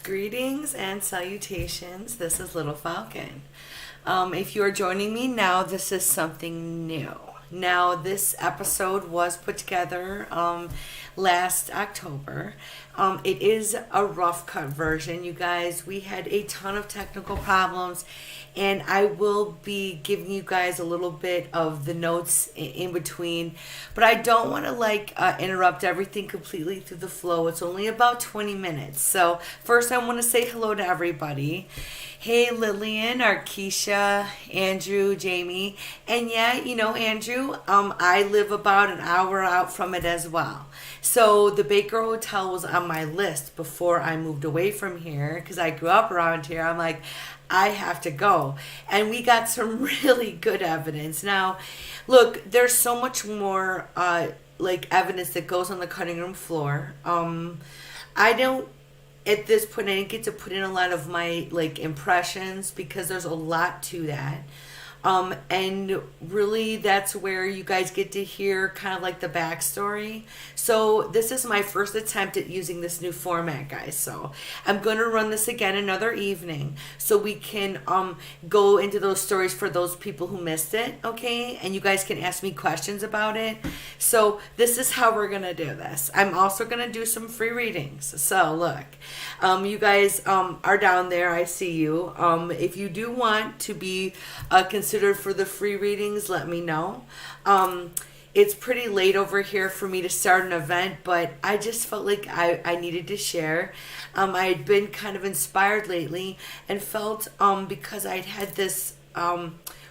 Greetings and salutations. This is Little Falcon. If you are joining me now, this is something new. Now, this episode was put together last October. It is a rough cut version, you guys. We had a ton of technical problems, and I will be giving you guys a little bit of the notes in between, but I don't want to interrupt everything completely through the flow. It's only about 20 minutes. So first I want to say hello to everybody. Hey, Lillian, Arkisha, Andrew, Jamie, and yeah, Andrew, I live about an hour out from it as well. So the Baker Hotel was on my list before I moved away from here because I grew up around here. I'm like, I have to go. And we got some really good evidence. Now, look, there's so much more evidence that goes on the cutting room floor. I don't At this point, I didn't get to put in a lot of my impressions because there's a lot to that. And really that's where you guys get to hear kind of like the backstory. So this is my first attempt at using this new format, guys. So I'm going to run this again another evening so we can go into those stories for those people who missed it, okay? And you guys can ask me questions about it. So this is how we're going to do this. I'm also going to do some free readings. So look, you guys are down there. I see you. If you do want to be considered for the free readings, let me know. It's pretty late over here for me to start an event, but I just felt like I needed to share. I had been kind of inspired lately and felt because I'd had this,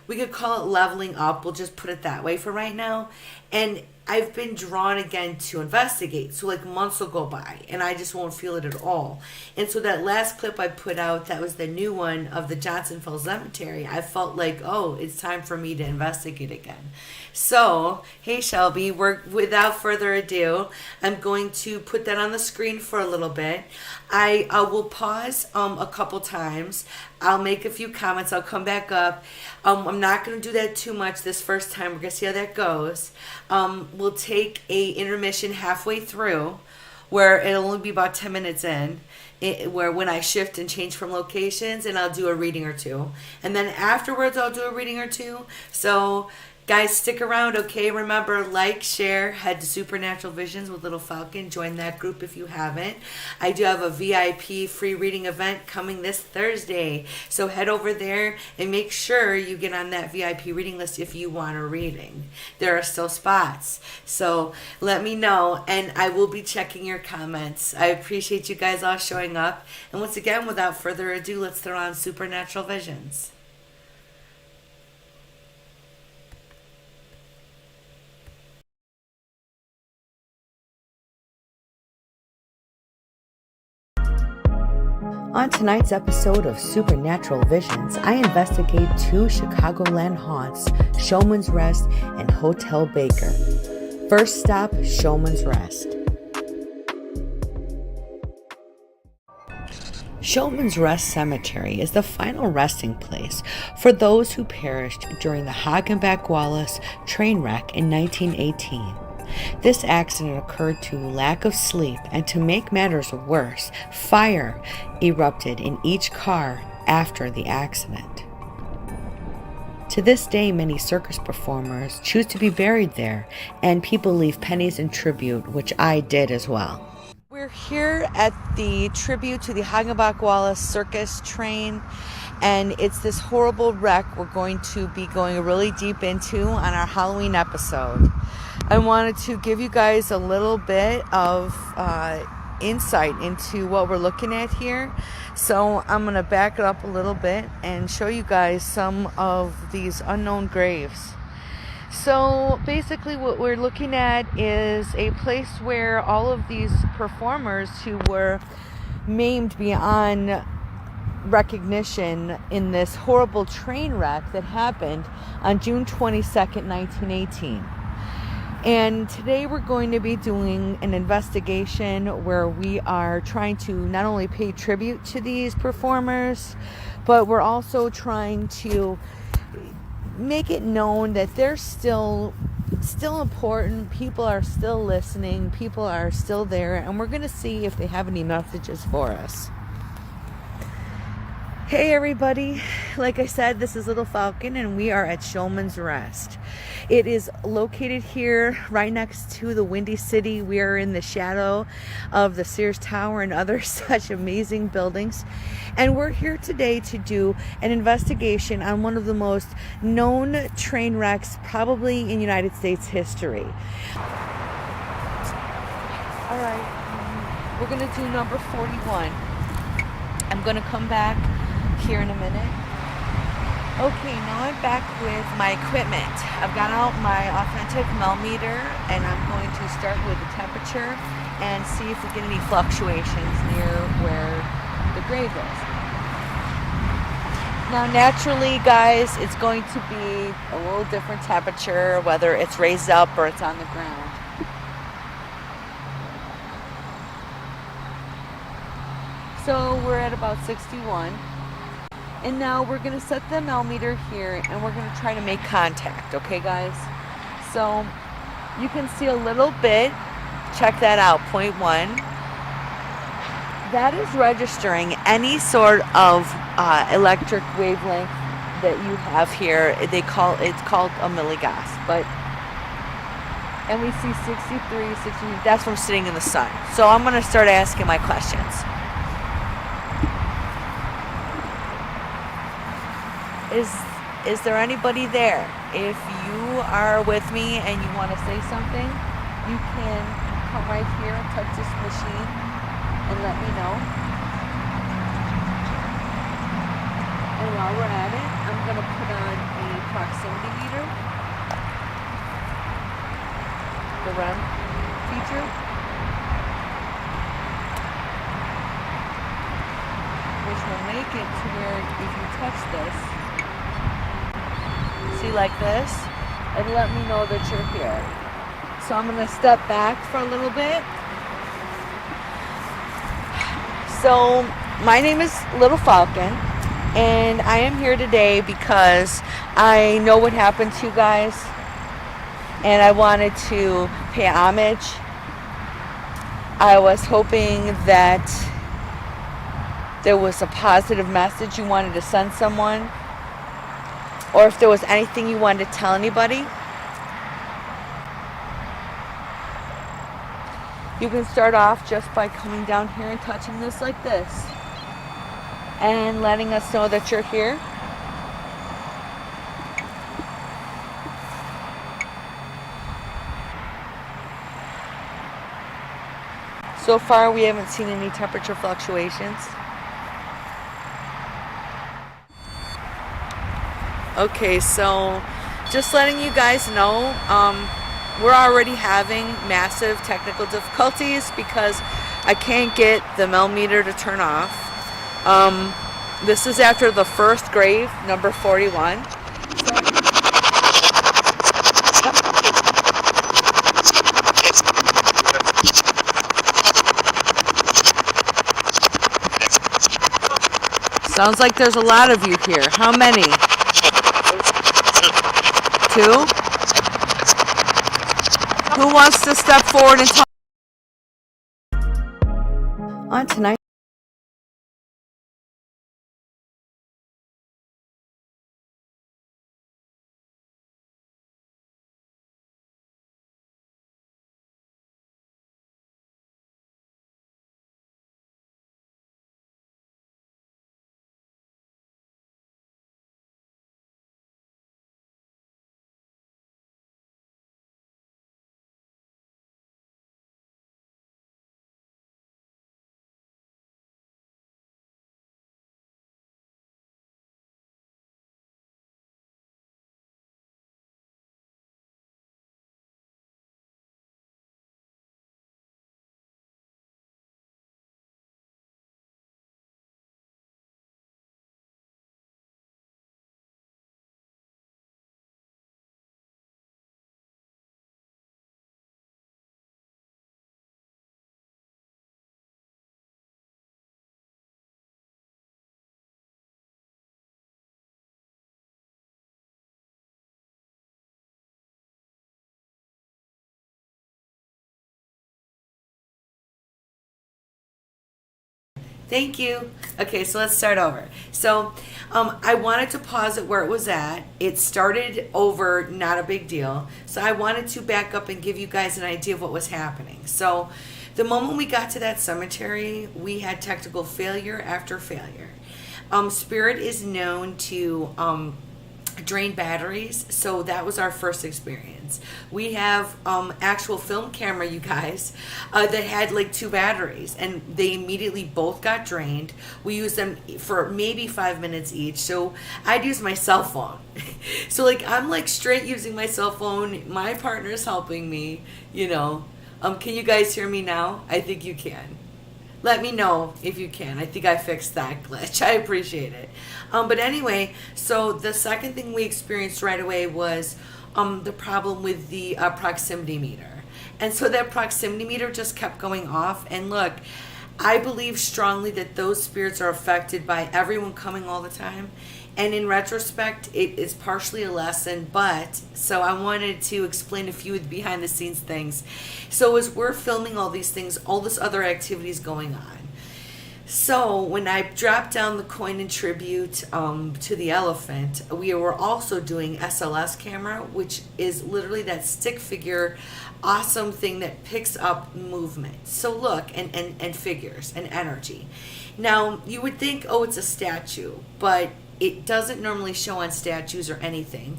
we could call it leveling up, we'll just put it that way for right now. And I've been drawn again to investigate. So months will go by and I just won't feel it at all. And so that last clip I put out, that was the new one of the Johnsonville Cemetery. I felt like, oh, it's time for me to investigate again. So, hey Shelby, without further ado, I'm going to put that on the screen for a little bit. I will pause a couple times. I'll make a few comments. I'll come back up. I'm not going to do that too much this first time. We're going to see how that goes. We'll take a intermission halfway through where it'll only be about 10 minutes in, where when I shift and change from locations, and I'll do a reading or two. And then afterwards, I'll do a reading or two. So guys, stick around, okay? Remember, like, share, head to Supernatural Visions with Little Falcon. Join that group if you haven't. I do have a VIP free reading event coming this Thursday. So head over there and make sure you get on that VIP reading list if you want a reading. There are still spots. So let me know, and I will be checking your comments. I appreciate you guys all showing up. And once again, without further ado, let's throw on Supernatural Visions. On tonight's episode of Supernatural Visions, I investigate two Chicagoland haunts, Showman's Rest and Hotel Baker. First stop, Showman's Rest. Showman's Rest Cemetery is the final resting place for those who perished during the Hagenbeck-Wallace train wreck in 1918. This accident occurred to lack of sleep, and to make matters worse, fire erupted in each car after the accident. To this day, many circus performers choose to be buried there, and people leave pennies in tribute, which I did as well. We're here at the tribute to the Hagenbeck-Wallace circus train, and it's this horrible wreck we're going to be going really deep into on our Halloween episode. I wanted to give you guys a little bit of insight into what we're looking at here. So I'm going to back it up a little bit and show you guys some of these unknown graves. So basically what we're looking at is a place where all of these performers who were maimed beyond recognition in this horrible train wreck that happened on June 22nd, 1918. And today we're going to be doing an investigation where we are trying to not only pay tribute to these performers, but we're also trying to make it known that they're still important. People are still listening. People are still there. And we're going to see if they have any messages for us. Hey everybody, like I said, this is Little Falcon and we are at Showman's Rest. It is located here right next to the Windy City. We are in the shadow of the Sears Tower and other such amazing buildings. And we're here today to do an investigation on one of the most known train wrecks probably in United States history. Alright, we're going to do number 41. I'm going to come back here in a minute. Okay, now I'm back with my equipment. I've got out my authentic millimeter and I'm going to start with the temperature and see if we get any fluctuations near where the grave is. Now naturally guys, it's going to be a little different temperature whether it's raised up or it's on the ground. So we're at about 61. And now we're going to set the millimeter here and we're going to try to make contact, okay guys? So you can see a little bit, check that out, 0.1. That is registering any sort of electric wavelength that you have here. It's called a milligauss, and we see 63, 60, that's from sitting in the sun. So I'm going to start asking my questions. Is there anybody there? If you are with me and you want to say something, you can come right here and touch this machine and let me know. And while we're at it, I'm going to put on a proximity meter, the REM feature, which will make it to where if you touch this, see like this, and let me know that you're here. So I'm going to step back for a little bit. So my name is Little Falcon and I am here today because I know what happened to you guys and I wanted to pay homage. I was hoping that there was a positive message you wanted to send someone, or if there was anything you wanted to tell anybody. You can start off just by coming down here and touching this like this and letting us know that you're here. So far we haven't seen any temperature fluctuations. Okay, so just letting you guys know, we're already having massive technical difficulties because I can't get the millimeter to turn off. This is after the first grave, number 41. Sounds like there's a lot of you here. How many? 2? Who wants to step forward and talk? On tonight. Thank you. Okay, so let's start over. So I wanted to pause it where it was at. It started over, not a big deal. So I wanted to back up and give you guys an idea of what was happening. So the moment we got to that cemetery, we had technical failure after failure. Spirit is known to drain batteries, so that was our first experience. We have actual film camera, you guys, that had like 2 batteries, and they immediately both got drained. We used them for maybe 5 minutes each, so I'd use my cell phone. So like I'm like straight using my cell phone. My partner's helping me, you know. Can you guys hear me now? I think you can. Let me know if you can. I think I fixed that glitch. I appreciate it. But anyway, so the second thing we experienced right away was the problem with the proximity meter. And so that proximity meter just kept going off. And look, I believe strongly that those spirits are affected by everyone coming all the time. And in retrospect, it is partially a lesson, but so I wanted to explain a few behind the scenes things. So as we're filming all these things, all this other activities going on. So when I dropped down the coin in tribute to the elephant, we were also doing SLS camera, which is literally that stick figure awesome thing that picks up movement. So look, and figures and energy. Now you would think, oh, it's a statue, but it doesn't normally show on statues or anything.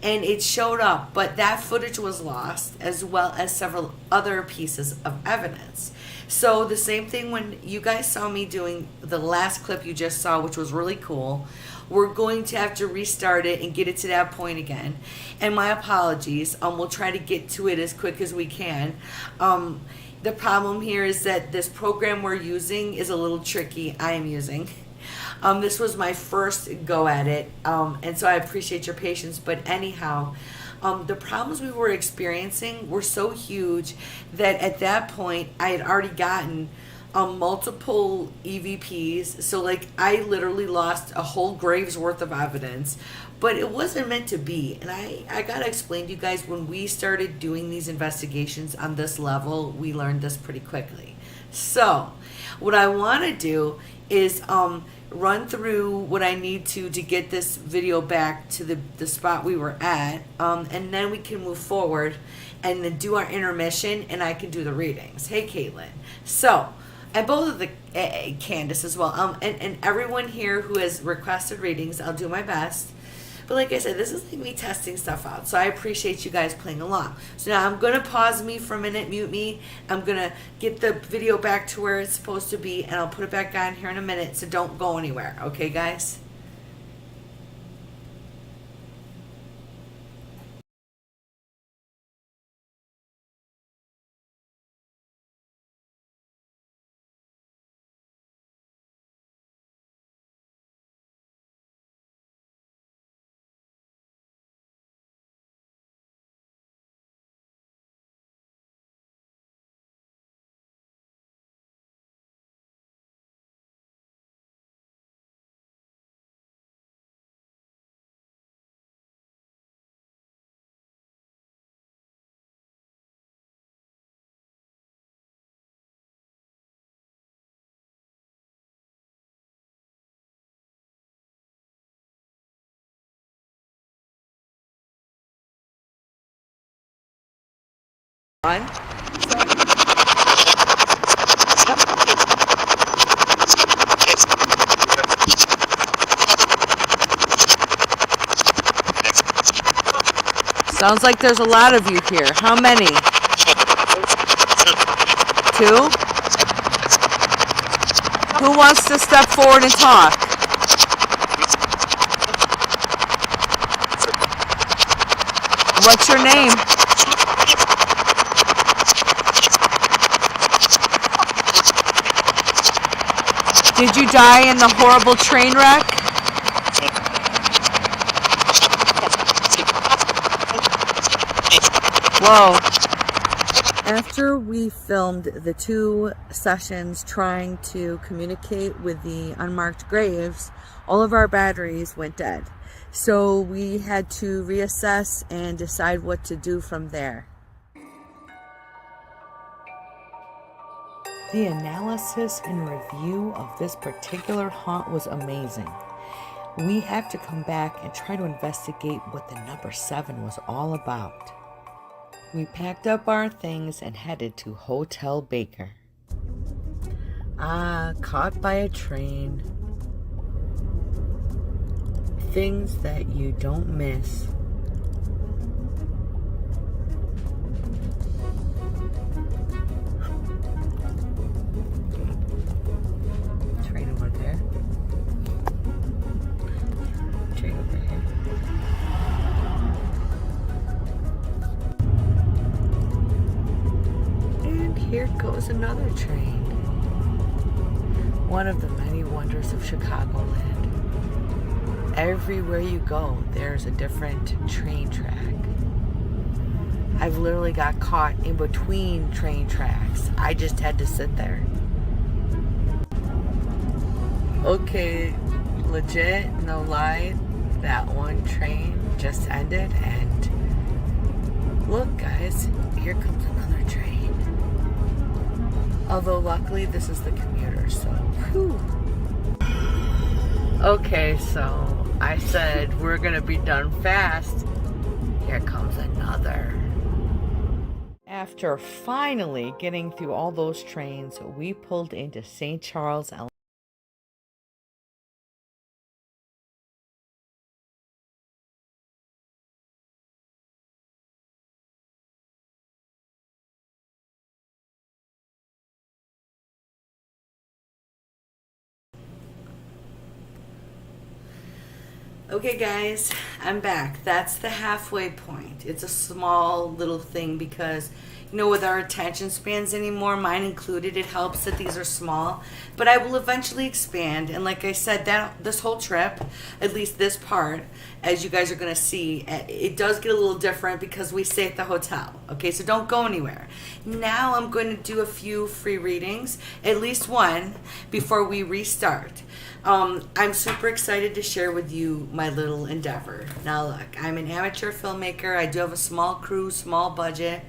And it showed up, but that footage was lost, as well as several other pieces of evidence. So the same thing when you guys saw me doing the last clip you just saw, which was really cool. We're going to have to restart it and get it to that point again. And my apologies. We'll try to get to it as quick as we can. The problem here is that this program we're using is a little tricky. I am using. This was my first go at it, and so I appreciate your patience. But anyhow, the problems we were experiencing were so huge that at that point I had already gotten multiple EVPs. So like I literally lost a whole grave's worth of evidence, but it wasn't meant to be. And I gotta explain to you guys, when we started doing these investigations on this level, we learned this pretty quickly. So what I want to do is run through what I need to get this video back to the spot we were at, and then we can move forward and then do our intermission, and I can do the readings. Hey, Caitlin. So, and both of the Candace as well, and everyone here who has requested readings, I'll do my best. But like I said, this is like me testing stuff out, so I appreciate you guys playing along. So now I'm going to pause me for a minute, mute me. I'm going to get the video back to where it's supposed to be, and I'll put it back on here in a minute, so don't go anywhere. Okay, guys? On. Sounds like there's a lot of you here. How many? 2? Who wants to step forward and talk? What's your name? Did you die in the horrible train wreck? Whoa. After we filmed the 2 sessions trying to communicate with the unmarked graves, all of our batteries went dead. So we had to reassess and decide what to do from there. The analysis and review of this particular haunt was amazing. We have to come back and try to investigate what the number 7 was all about. We packed up our things and headed to Hotel Baker. Caught by a train. Things that you don't miss. Train over there. Train over here. And here goes another train. One of the many wonders of Chicagoland. Everywhere you go, there's a different train track. I've literally got caught in between train tracks. I just had to sit there. Okay, legit, no lie, that one train just ended, and look guys, here comes another train. Although luckily this is the commuter, so whew. Okay, so I said we're gonna be done fast. Here comes another. After finally getting through all those trains, we pulled into St. Charles, Illinois. Okay guys, I'm back. That's the halfway point. It's a small little thing because, you know, with our attention spans anymore, mine included, it helps that these are small. But I will eventually expand. And like I said, that this whole trip, at least this part, as you guys are going to see, it does get a little different because we stay at the hotel. Okay, so don't go anywhere. Now I'm going to do a few free readings, at least one, before we restart. I'm super excited to share with you my little endeavor. Now look, I'm an amateur filmmaker. I do have a small crew, small budget.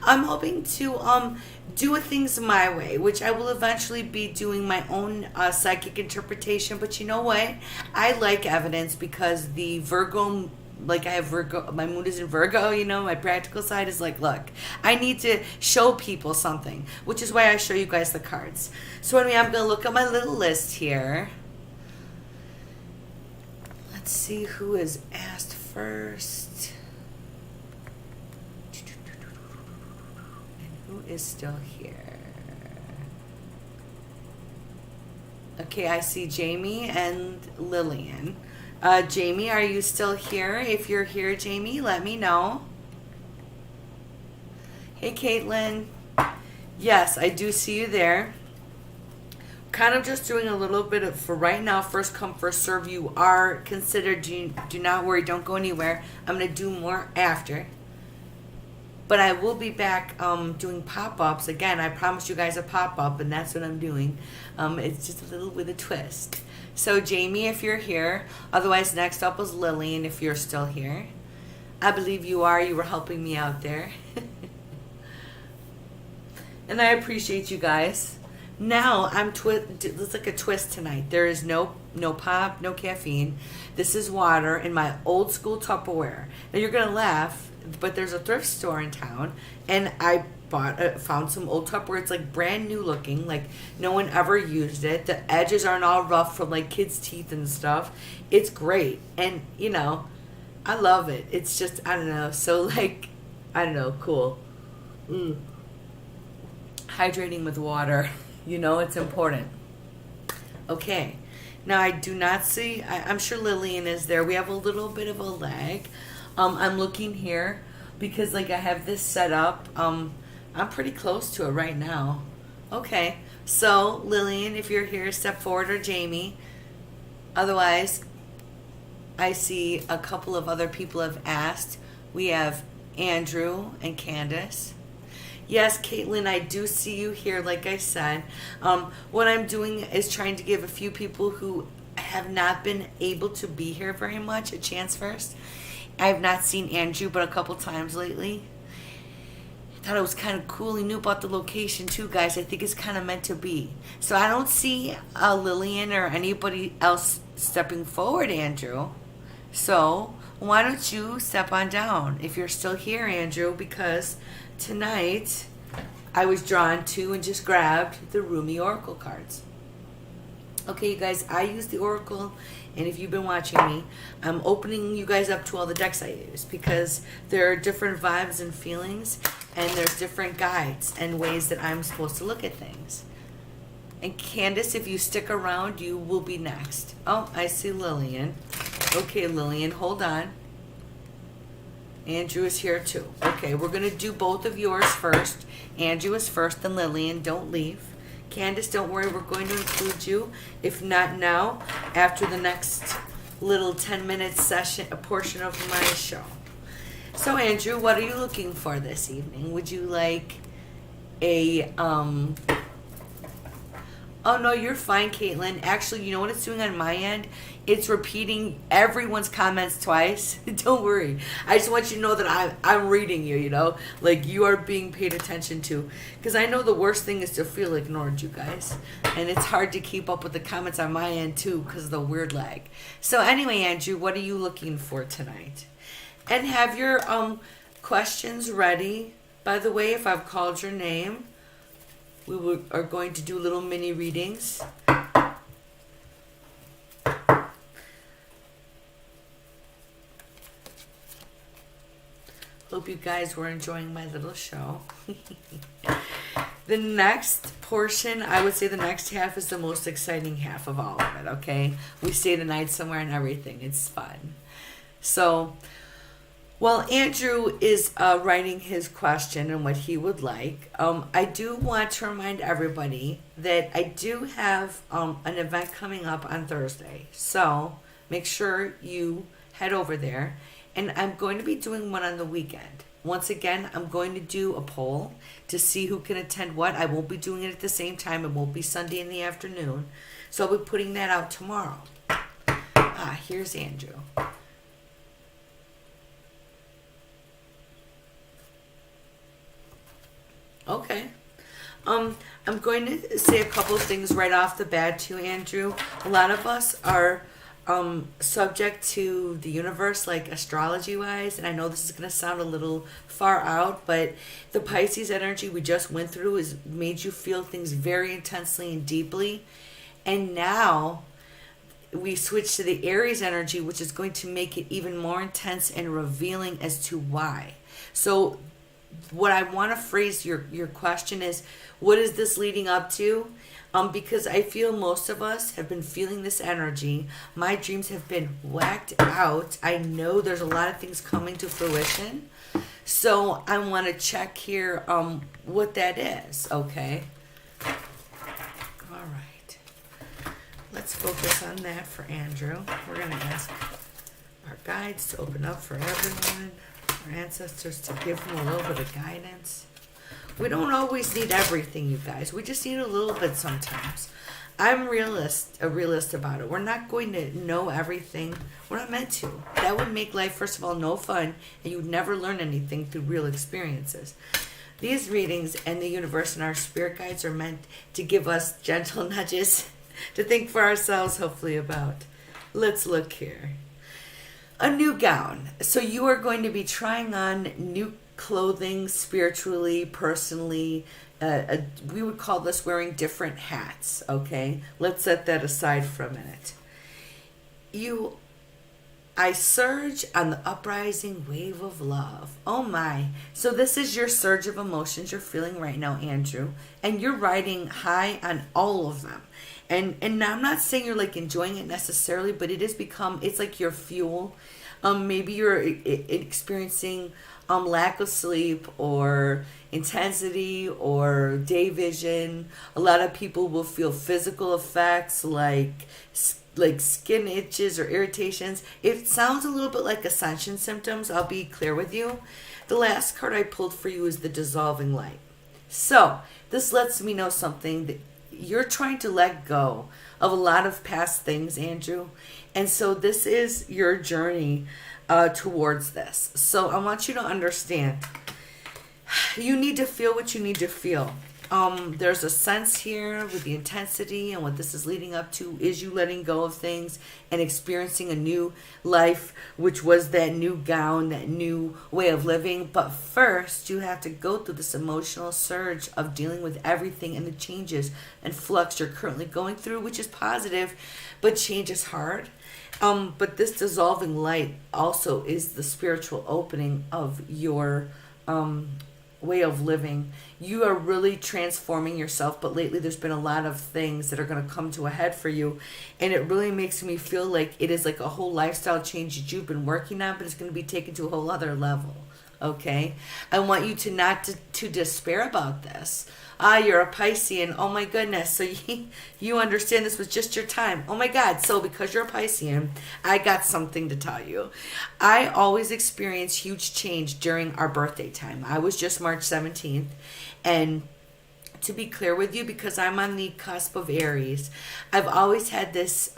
I'm hoping to do things my way, which I will eventually be doing my own psychic interpretation. But you know what? I like evidence because the Virgo, like I have Virgo, my moon is in Virgo, you know, my practical side is like, look, I need to show people something, which is why I show you guys the cards. So anyway, I'm going to look at my little list here. Let's see who is asked first. And who is still here? Okay, I see Jamie and Lillian. Jamie, are you still here? If you're here, Jamie, let me know. Hey, Caitlin. Yes, I do see you there. Kind of just doing a little bit of, for right now, first come, first serve. You are considered, do not worry, don't go anywhere. I'm going to do more after. But I will be back doing pop-ups. Again, I promised you guys a pop-up, and that's what I'm doing. It's just a little with a twist. So, Jamie, if you're here. Otherwise, next up was Lillian, if you're still here. I believe you are. You were helping me out there. And I appreciate you guys. Now, it's like a twist tonight. There is no pop, no caffeine. This is water in my old school Tupperware. Now, you're going to laugh, but there's a thrift store in town, and I found some old Tupperware. It's like brand new looking, like no one ever used it. The edges aren't all rough from like kids' teeth and stuff. It's great, and you know, I love it. It's just, I don't know, so like, I don't know, cool. Hydrating with water, you know, it's important. Okay, now I do not see, I'm sure Lillian is there. We have a little bit of a lag. I'm looking here because like I have this set up. I'm pretty close to it right now. Okay, so Lillian, if you're here, step forward, or Jamie. Otherwise, I see a couple of other people have asked. We have Andrew and Candace. Yes, Caitlin, I do see you here, like I said. What I'm doing is trying to give a few people who have not been able to be here very much a chance first. I have not seen Andrew but a couple times lately. thought it was kind of cool. He knew about the location too, guys. I think it's kind of meant to be. So I don't see Lillian or anybody else stepping forward, Andrew. So why don't you step on down if you're still here, Andrew? Because tonight I was drawn to and just grabbed the Rumi Oracle cards. Okay, you guys, I use the Oracle, and if you've been watching me, I'm opening you guys up to all the decks I use because there are different vibes and feelings, and there's different guides and ways that I'm supposed to look at things. And Candace, if you stick around, you will be next. Oh, I see Lillian. Okay, Lillian, hold on. Andrew is here too. Okay, we're going to do both of yours first. Andrew is first, then Lillian. Don't leave. Candace, don't worry, we're going to include you. If not now, after the next little 10-minute session, a portion of my show. So, Andrew, what are you looking for this evening? Would you like a, Oh, no, you're fine, Caitlin. Actually, you know what it's doing on my end? It's repeating everyone's comments twice. Don't worry. I just want you to know that I'm reading you, you know? Like, you are being paid attention to. Because I know the worst thing is to feel ignored, you guys. And it's hard to keep up with the comments on my end, too, because of the weird lag. So, anyway, Andrew, what are you looking for tonight? And have your questions ready. By the way, if I've called your name, are going to do little mini readings. Hope you guys were enjoying my little show. The next portion, I would say the next half is the most exciting half of all of it, okay? We stay the night somewhere and everything. It's fun. So, while Andrew is writing his question and what he would like, I do want to remind everybody that I do have an event coming up on Thursday. So make sure you head over there. And I'm going to be doing one on the weekend. Once again, I'm going to do a poll to see who can attend what. I won't be doing it at the same time. It won't be Sunday in the afternoon. So I'll be putting that out tomorrow. Here's Andrew. Okay. I'm going to say a couple of things right off the bat to Andrew. A lot of us are subject to the universe, like astrology-wise, and I know this is going to sound a little far out, but the Pisces energy we just went through has made you feel things very intensely and deeply. And now we switch to the Aries energy, which is going to make it even more intense and revealing as to why. So what I want to phrase your question is, what is this leading up to? Because I feel most of us have been feeling this energy. My dreams have been whacked out. I know there's a lot of things coming to fruition. So I want to check here what that is, okay? All right. Let's focus on that for Andrew. We're going to ask our guides to open up for everyone. Our ancestors to give them a little bit of guidance. We don't always need everything, you guys. We just need a little bit sometimes. I'm a realist about it. We're not going to know everything. We're not meant to. That would make life, first of all, no fun, and you'd never learn anything through real experiences. These readings and the universe and our spirit guides are meant to give us gentle nudges to think for ourselves, hopefully, about. Let's look here. A new gown. So you are going to be trying on new clothing spiritually, personally. We would call this wearing different hats, okay? Let's set that aside for a minute. I surge on the uprising wave of love. Oh my. So this is your surge of emotions you're feeling right now, Andrew. And you're riding high on all of them. And now I'm not saying you're like enjoying it necessarily, but it has become, it's like your fuel. Maybe you're experiencing lack of sleep or intensity or day vision. A lot of people will feel physical effects like skin itches or irritations. It sounds a little bit like ascension symptoms. I'll be clear with you. The last card I pulled for you is the dissolving light. So this lets me know something, that you're trying to let go of a lot of past things, Andrew. And so this is your journey towards this. So I want you to understand, You need to feel what you need to feel. There's a sense here with the intensity, and what this is leading up to is you letting go of things and experiencing a new life, which was that new gown, that new way of living. But first, you have to go through this emotional surge of dealing with everything and the changes and flux you're currently going through, which is positive, but change is hard. But this dissolving light also is the spiritual opening of your way of living. You are really transforming yourself, but lately there's been a lot of things that are going to come to a head for you, and it really makes me feel like it is like a whole lifestyle change that you've been working on, but it's going to be taken to a whole other level. Okay, I want you to not to despair about this. You're a Piscean. Oh my goodness. So you understand this was just your time. Oh my God. So because you're a Piscean, I got something to tell you. I always experience huge change during our birthday time. I was just March 17th. And to be clear with you, because I'm on the cusp of Aries, I've always had this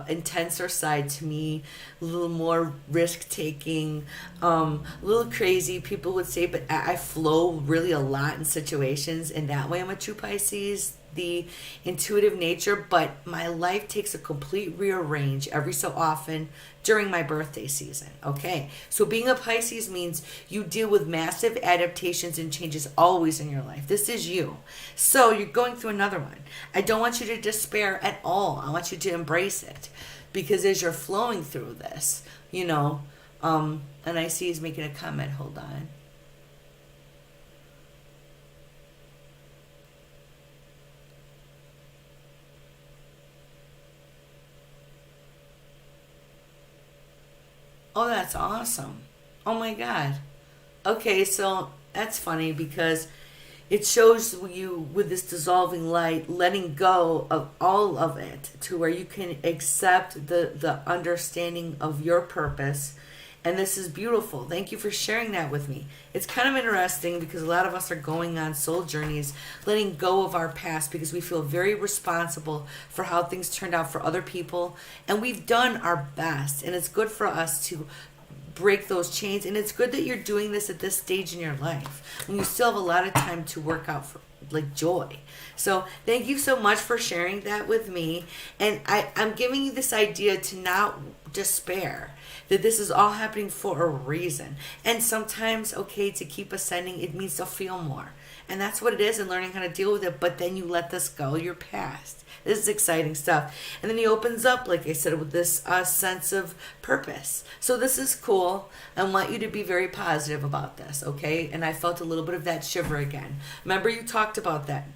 intenser side to me, a little more risk-taking, a little crazy, people would say, but I flow really a lot in situations, and that way I'm a true Pisces, the intuitive nature, but my life takes a complete rearrange every so often during my birthday season. Okay, so being a Pisces means you deal with massive adaptations and changes always in your life. This is you. So you're going through another one. I don't want you to despair at all. I want you to embrace it, because as you're flowing through this, and I see he's making a comment. Hold on. Oh, that's awesome. Oh my God. Okay, so that's funny because it shows you with this dissolving light, letting go of all of it to where you can accept the understanding of your purpose. And this is beautiful. Thank you for sharing that with me. It's kind of interesting because a lot of us are going on soul journeys, letting go of our past because we feel very responsible for how things turned out for other people. And we've done our best. And it's good for us to break those chains. And it's good that you're doing this at this stage in your life when you still have a lot of time to work out for like joy. So thank you so much for sharing that with me. And I'm giving you this idea to not despair, that this is all happening for a reason. And sometimes, okay, to keep ascending, it means to feel more. And that's what it is, and learning how to deal with it. But then you let this go, your past. This is exciting stuff. And then he opens up, like I said, with this sense of purpose. So this is cool. I want you to be very positive about this, okay? And I felt a little bit of that shiver again. Remember you talked about that.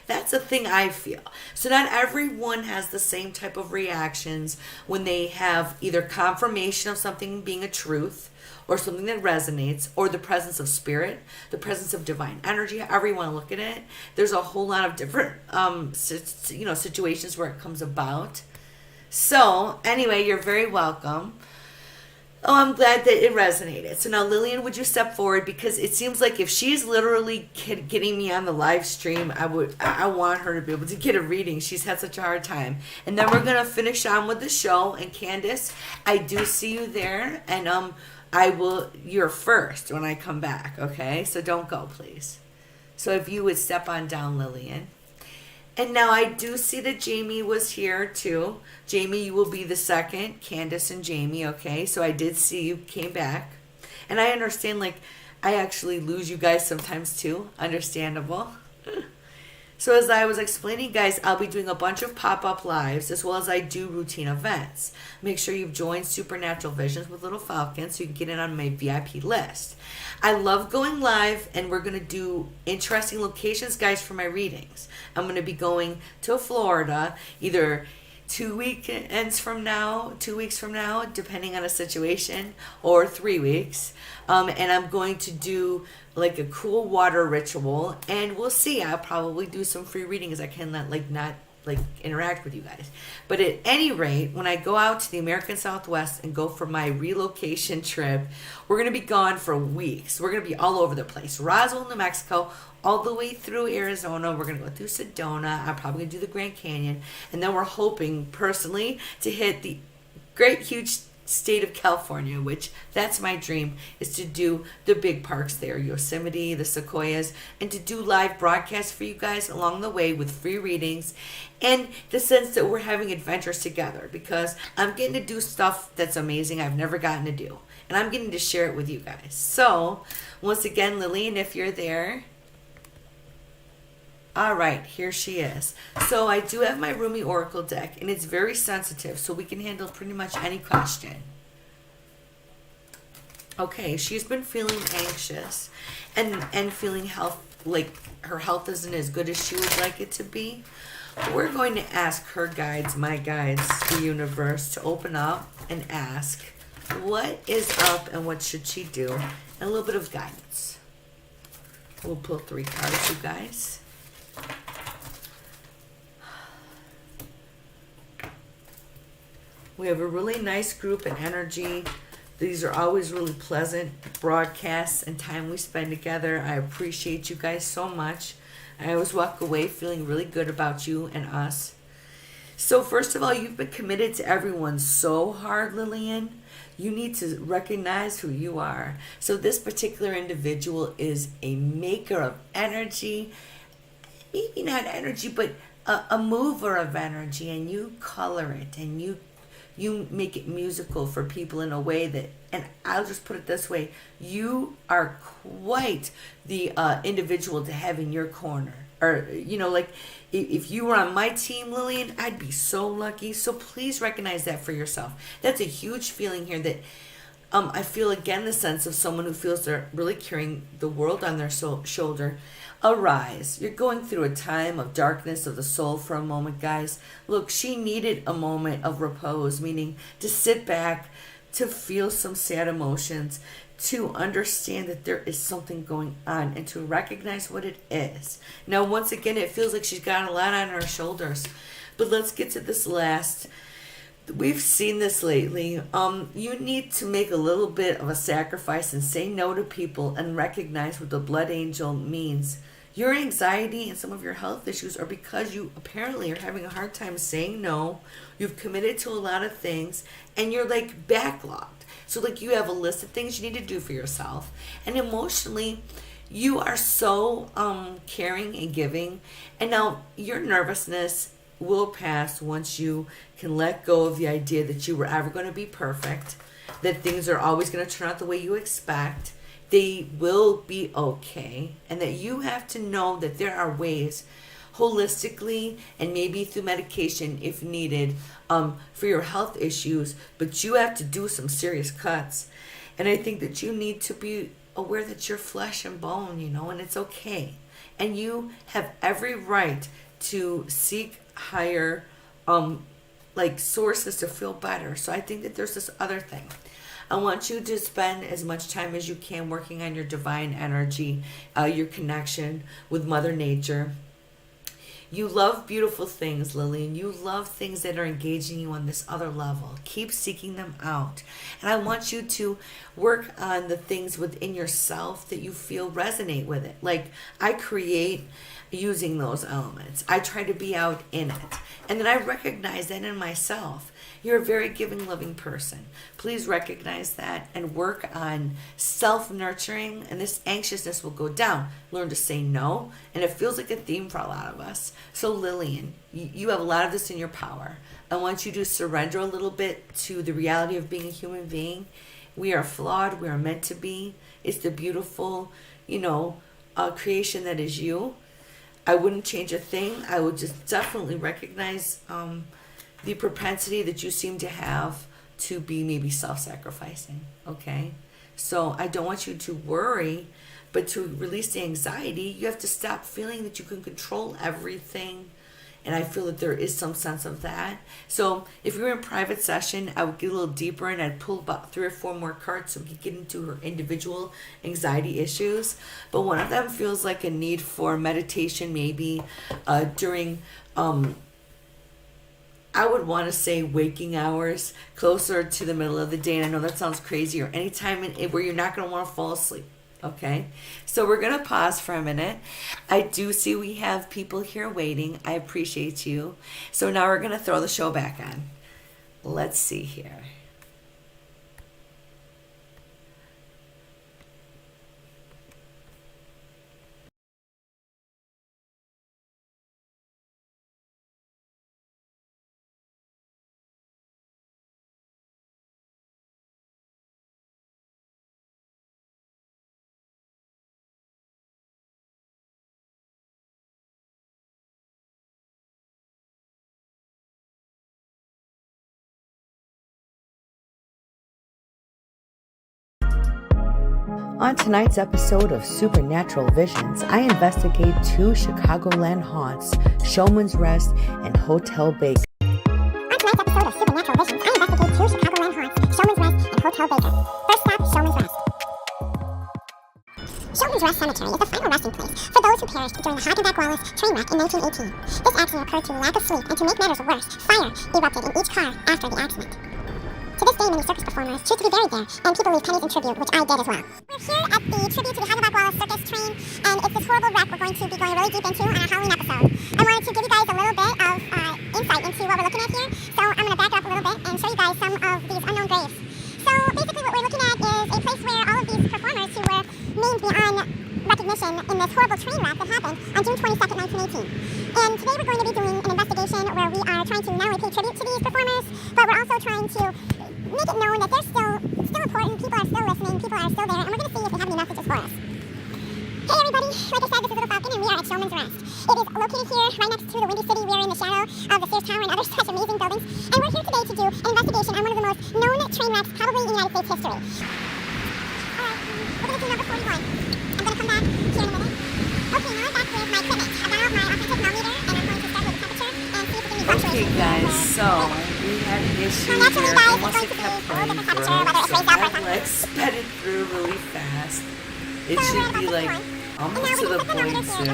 That's a thing I feel. So not everyone has the same type of reactions when they have either confirmation of something being a truth, or something that resonates, or the presence of spirit, the presence of divine energy, however you want to look at it. There's a whole lot of different situations where it comes about. So anyway, you're very welcome. Oh, I'm glad that it resonated. So now, Lillian, would you step forward? Because it seems like if she's literally getting me on the live stream, I want her to be able to get a reading. She's had such a hard time. And then we're going to finish on with the show. And Candace, I do see you there. And you're first when I come back, okay? So don't go, please. So if you would step on down, Lillian. And now I do see that Jamie was here too. Jamie, you will be the second. Candace and Jamie, okay? So I did see you came back. And I understand, like, I actually lose you guys sometimes too. Understandable. So as I was explaining, guys, I'll be doing a bunch of pop-up lives as well as I do routine events. Make sure you've joined Supernatural Visions with Little Falcon so you can get in on my VIP list. I love going live, and we're going to do interesting locations, guys, for my readings. I'm going to be going to Florida either 2 weeks from now, depending on a situation, or 3 weeks. And I'm going to do like a cool water ritual, and we'll see. I'll probably do some free readings. I can not interact with you guys. But at any rate, when I go out to the American Southwest and go for my relocation trip, we're going to be gone for weeks. We're going to be all over the place. Roswell, New Mexico, all the way through Arizona. We're going to go through Sedona. I'm probably going to do the Grand Canyon. And then we're hoping, personally, to hit the great, huge state of California, which that's my dream, is to do the big parks there, Yosemite, the Sequoias, and to do live broadcasts for you guys along the way with free readings, and the sense that we're having adventures together, because I'm getting to do stuff that's amazing I've never gotten to do, and I'm getting to share it with you guys. So once again, Lillian, if you're there, all right, here she is. So I do have my Rumi Oracle deck, and it's very sensitive, so we can handle pretty much any question. Okay, she's been feeling anxious and feeling like her health isn't as good as she would like it to be. We're going to ask her guides, my guides, the universe, to open up and ask what is up and what should she do, and a little bit of guidance. We'll pull 3 cards, you guys. We have a really nice group and energy. These are always really pleasant broadcasts and time we spend together. I appreciate you guys so much. I always walk away feeling really good about you and us. So first of all, you've been committed to everyone so hard, Lillian. You need to recognize who you are. So this particular individual is a maker of energy. Maybe not energy, but a mover of energy, and you color it, and you make it musical for people in a way that, and I'll just put it this way, you are quite the individual to have in your corner. Or, like if you were on my team, Lillian, I'd be so lucky. So please recognize that for yourself. That's a huge feeling here that I feel, again, the sense of someone who feels they're really carrying the world on their shoulder. Arise. You're going through a time of darkness of the soul for a moment, guys. Look, she needed a moment of repose, meaning to sit back, to feel some sad emotions, to understand that there is something going on, and to recognize what it is. Now, once again, it feels like she's got a lot on her shoulders. But let's get to this last. We've seen this lately. You need to make a little bit of a sacrifice and say no to people and recognize what the blood angel means. Your anxiety and some of your health issues are because you apparently are having a hard time saying no. You've committed to a lot of things, and you're like backlogged. So like you have a list of things you need to do for yourself. And emotionally, you are so caring and giving. And now your nervousness will pass once you can let go of the idea that you were ever going to be perfect, that things are always going to turn out the way you expect. They will be okay, and that you have to know that there are ways holistically and maybe through medication if needed for your health issues, but you have to do some serious cuts. And I think that you need to be aware that you're flesh and bone, and it's okay. And you have every right to seek higher sources to feel better. So I think that there's this other thing. I want you to spend as much time as you can working on your divine energy, your connection with Mother Nature. You love beautiful things, Lillian. You love things that are engaging you on this other level. Keep seeking them out. And I want you to work on the things within yourself that you feel resonate with it. Like I create using those elements. I try to be out in it. And then I recognize that in myself. You're a very giving, loving person. Please recognize that and work on self-nurturing, and this anxiousness will go down. Learn to say no, and it feels like a theme for a lot of us. So Lillian, you have a lot of this in your power. I want you to surrender a little bit to the reality of being a human being. We are flawed. We are meant to be. It's the beautiful, creation that is you. I wouldn't change a thing. I would just definitely recognize the propensity that you seem to have to be maybe self-sacrificing, okay? So I don't want you to worry, but to release the anxiety, you have to stop feeling that you can control everything. And I feel that there is some sense of that. So if we were in private session, I would get a little deeper and I'd pull about 3 or 4 more cards so we could get into her individual anxiety issues. But one of them feels like a need for meditation maybe during I would want to say waking hours, closer to the middle of the day. And I know that sounds crazy, or any time where you're not going to want to fall asleep. Okay, so we're going to pause for a minute. I do see we have people here waiting. I appreciate you. So now we're going to throw the show back on. Let's see here. On tonight's episode of Supernatural Visions, I investigate two Chicagoland haunts, Showman's Rest and Hotel Baker. On tonight's episode of Supernatural Visions, I investigate two Chicagoland haunts, Showman's Rest and Hotel Baker. First stop, Showman's Rest. Showman's Rest Cemetery is the final resting place for those who perished during the Hackensack-Wallace train wreck in 1918. This accident occurred due to lack of sleep, and to make matters worse, fire erupted in each car after the accident. To this day, many circus performers choose to be buried there, and people leave pennies in tribute, which I did as well. We're here at the tribute to the Hackensack-Wallace circus train, and it's this horrible wreck we're going to be going really deep into on our Halloween episode. I wanted to give you guys a little bit of insight into what we're looking at here, so I'm going to back up a little bit and show you guys some of these unknown graves. So basically what we're looking at is a place where all of these performers who were named beyond recognition in this horrible train wreck that happened on June 22nd, 1918. And today we're going to be doing an investigation where we are trying to not only pay tribute to these performers, but we're also trying to make it known that they're still important, people are still listening, people are still there, and we're going to see if they have any messages for us. Hey everybody, like I said, this is Little Falcon and we are at Showman's Rest. It is located here right next to the Windy City. We are in the shadow of the Sears Tower and other such amazing buildings. And we're here today to do an investigation on one of the most known train wrecks probably in United States history. Alright, we're going to do number 41. I'm going to come back here in a minute. Okay, now I'm back with my equipment. I've got out my authentic thermometer and I'm going to start with the temperature and see if there's any fluctuations. Okay guys, so we had an issue here. Almost it kept running through, so I sped it through really fast. It should be like almost to the point soon.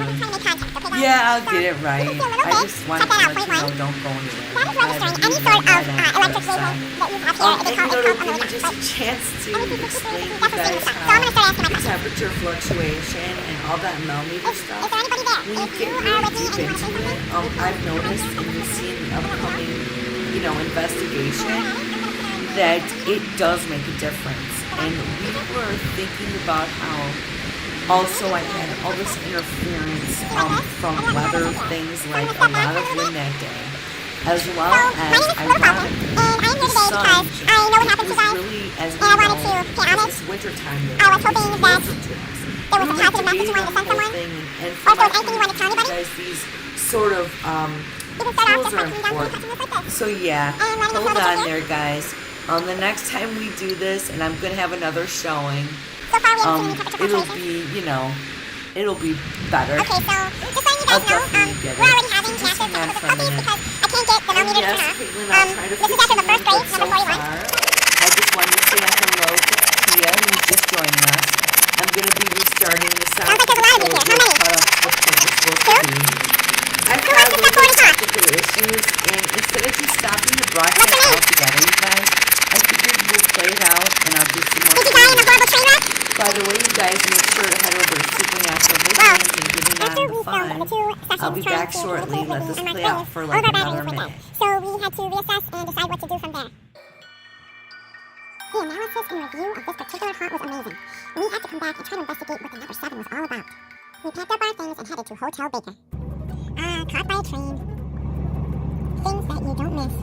Yeah, I'll get it right. I just wanted to let you know, don't go anywhere. That is registering any sort of electric wave that you have here. And it'll give me just a chance to explain to you guys how the temperature fluctuation and all that millimeter stuff, when you get really deep into it, I've noticed and you'll see in the upcoming, investigation, that it does make a difference. And we were thinking about how also I had all this interference from weather things like a lot of wind that day, as well as ironically the sun was really, as we know, it's winter time there. I was hoping that there was a positive message you wanted to send someone, and or if there was anything you wanted to tell anybody. guys, these sort of tools are important. So yeah, hold on there guys. The next time we do this, and I'm going to have another showing, So far we haven't seen any temperature it'll fluctuations. it'll be better. Okay, so just letting you guys know, we're already having massive technical difficulties because I can't get the thermometer to turn off. This is after the first grade, number 41. I just wanted to say hello to Tia, who's just joining us. I'm going to be restarting the sound. Sounds like there's a lot of you here. How many? I've had a little bit of technical issues, and instead of just stopping the broadcast altogether, you guys, I figured we'll play it out, and I'll do some more. Did you die in the horrible train wreck? By the way, you guys, make sure to head over to Supernatural Visions and get in on the fun. I'll be back shortly. Let this play out for like another minute. So we had to reassess and decide what to do from there. The analysis and review of this particular haunt was amazing. We had to come back and try to investigate what the number 7 was all about. We packed up our things and headed to Hotel Baker. Caught by a train. Things that you don't miss.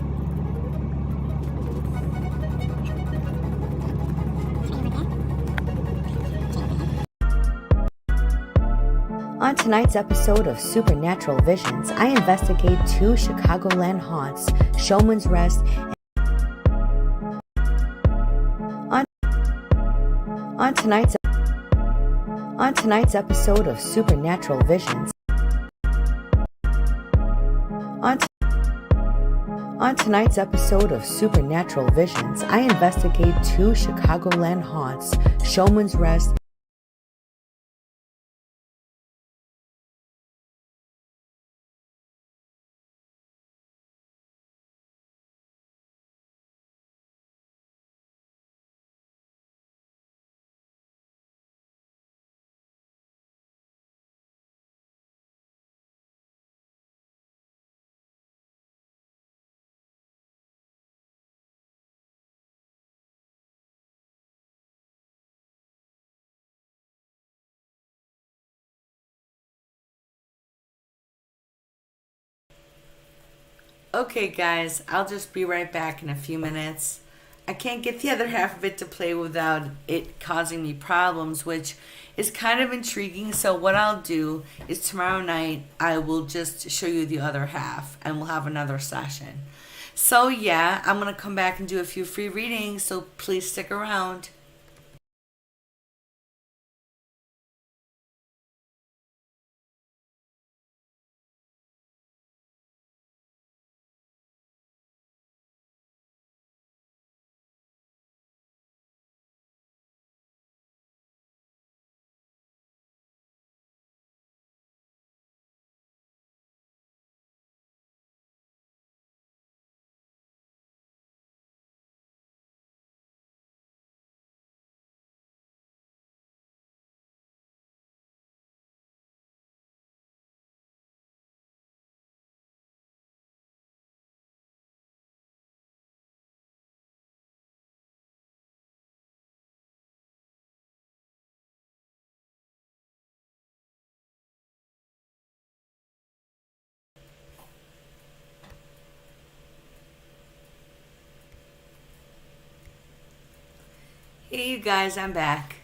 On tonight's episode of Supernatural Visions, I investigate two Chicagoland haunts, Showman's Rest on tonight's episode of Supernatural Visions. On tonight's episode of Supernatural Visions, I investigate two Chicagoland haunts, Showman's Rest Okay guys, I'll just be right back in a few minutes. I can't get the other half of it to play without it causing me problems, which is kind of intriguing. So what I'll do is tomorrow night I will just show you the other half and we'll have another session. So yeah, I'm going to come back and do a few free readings, so please stick around. Hey, you guys, I'm back.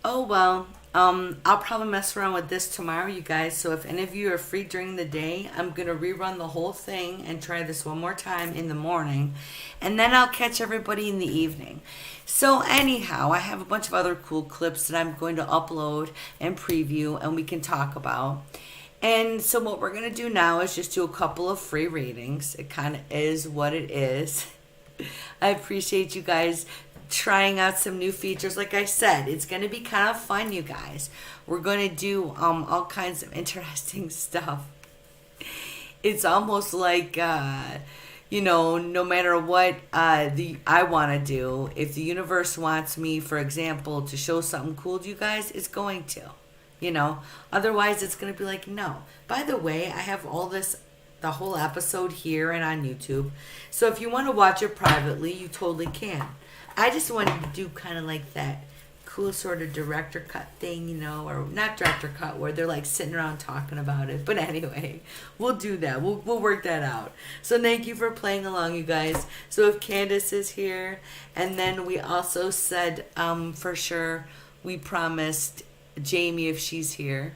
Oh, well, I'll probably mess around with this tomorrow, you guys. So if any of you are free during the day, I'm going to rerun the whole thing and try this one more time in the morning. And then I'll catch everybody in the evening. So anyhow, I have a bunch of other cool clips that I'm going to upload and preview and we can talk about. And so what we're going to do now is just do a couple of free readings. It kind of is what it is. I appreciate you guys trying out some new features. Like I said, it's going to be kind of fun, you guys. We're going to do all kinds of interesting stuff. It's almost like, no matter what I want to do, if the universe wants me, for example, to show something cool to you guys, it's going to. Otherwise it's going to be like, no. By the way, I have the whole episode here and on YouTube. So if you want to watch it privately, you totally can. I just wanted to do kind of like that cool sort of director cut thing, or not director cut, where they're like sitting around talking about it. But anyway, we'll do that. We'll work that out. So thank you for playing along, you guys. So if Candace is here, and then we also said for sure we promised Jamie if she's here.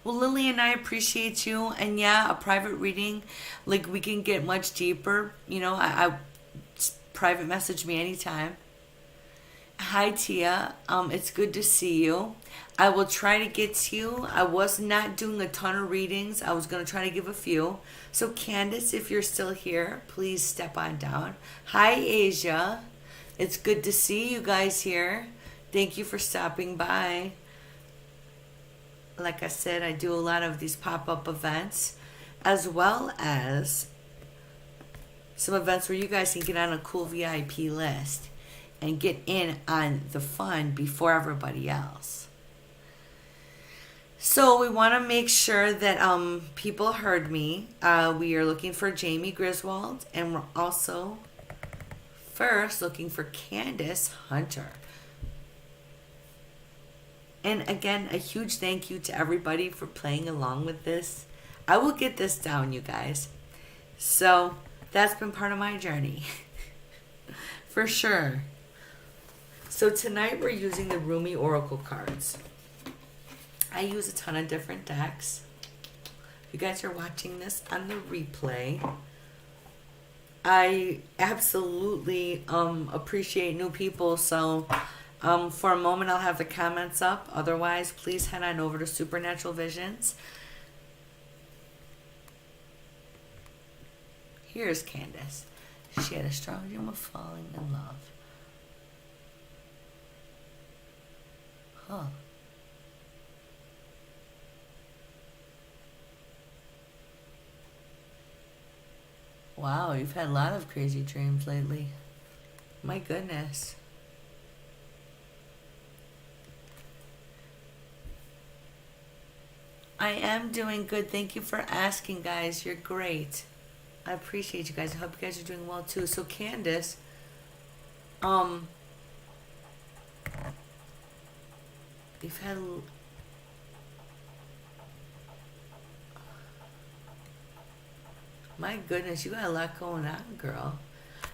Well, Lillian, I appreciate you. And yeah, a private reading, like we can get much deeper. I private message me anytime. Hi, Tia. It's good to see you. I will try to get to you. I was not doing a ton of readings. I was going to try to give a few. So, Candace, if you're still here, please step on down. Hi, Asia. It's good to see you guys here. Thank you for stopping by. Like I said, I do a lot of these pop-up events, as well as some events where you guys can get on a cool VIP list and get in on the fun before everybody else. So we want to make sure that people heard me. We are looking for Jamie Griswold, and we're also first looking for Candace Hunter. And again, a huge thank you to everybody for playing along with this. I will get this down, you guys. So that's been part of my journey. For sure. So tonight we're using the Rumi Oracle cards. I use a ton of different decks. If you guys are watching this on the replay, I absolutely appreciate new people. So for a moment, I'll have the comments up. Otherwise, please head on over to Supernatural Visions. Here's Candace. She had a strong dream of falling in love. Huh. Wow, you've had a lot of crazy dreams lately. My goodness. I am doing good. Thank you for asking, guys. You're great. I appreciate you guys. I hope you guys are doing well too. So Candace, you've had my goodness, you got a lot going on, girl.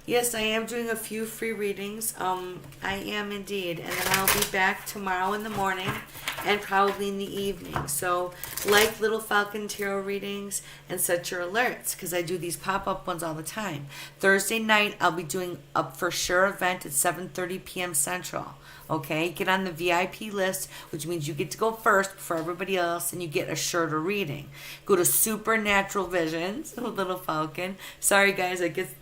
Yes, I am doing a few free readings. I am indeed. And then I'll be back tomorrow in the morning and probably in the evening. So like Little Falcon tarot readings and set your alerts, because I do these pop-up ones all the time. Thursday night, I'll be doing a for sure event at 7:30 p.m. Central. Okay, get on the VIP list, which means you get to go first before everybody else, and you get a shorter reading. Go to Supernatural Visions, Little Falcon. Sorry guys, it gets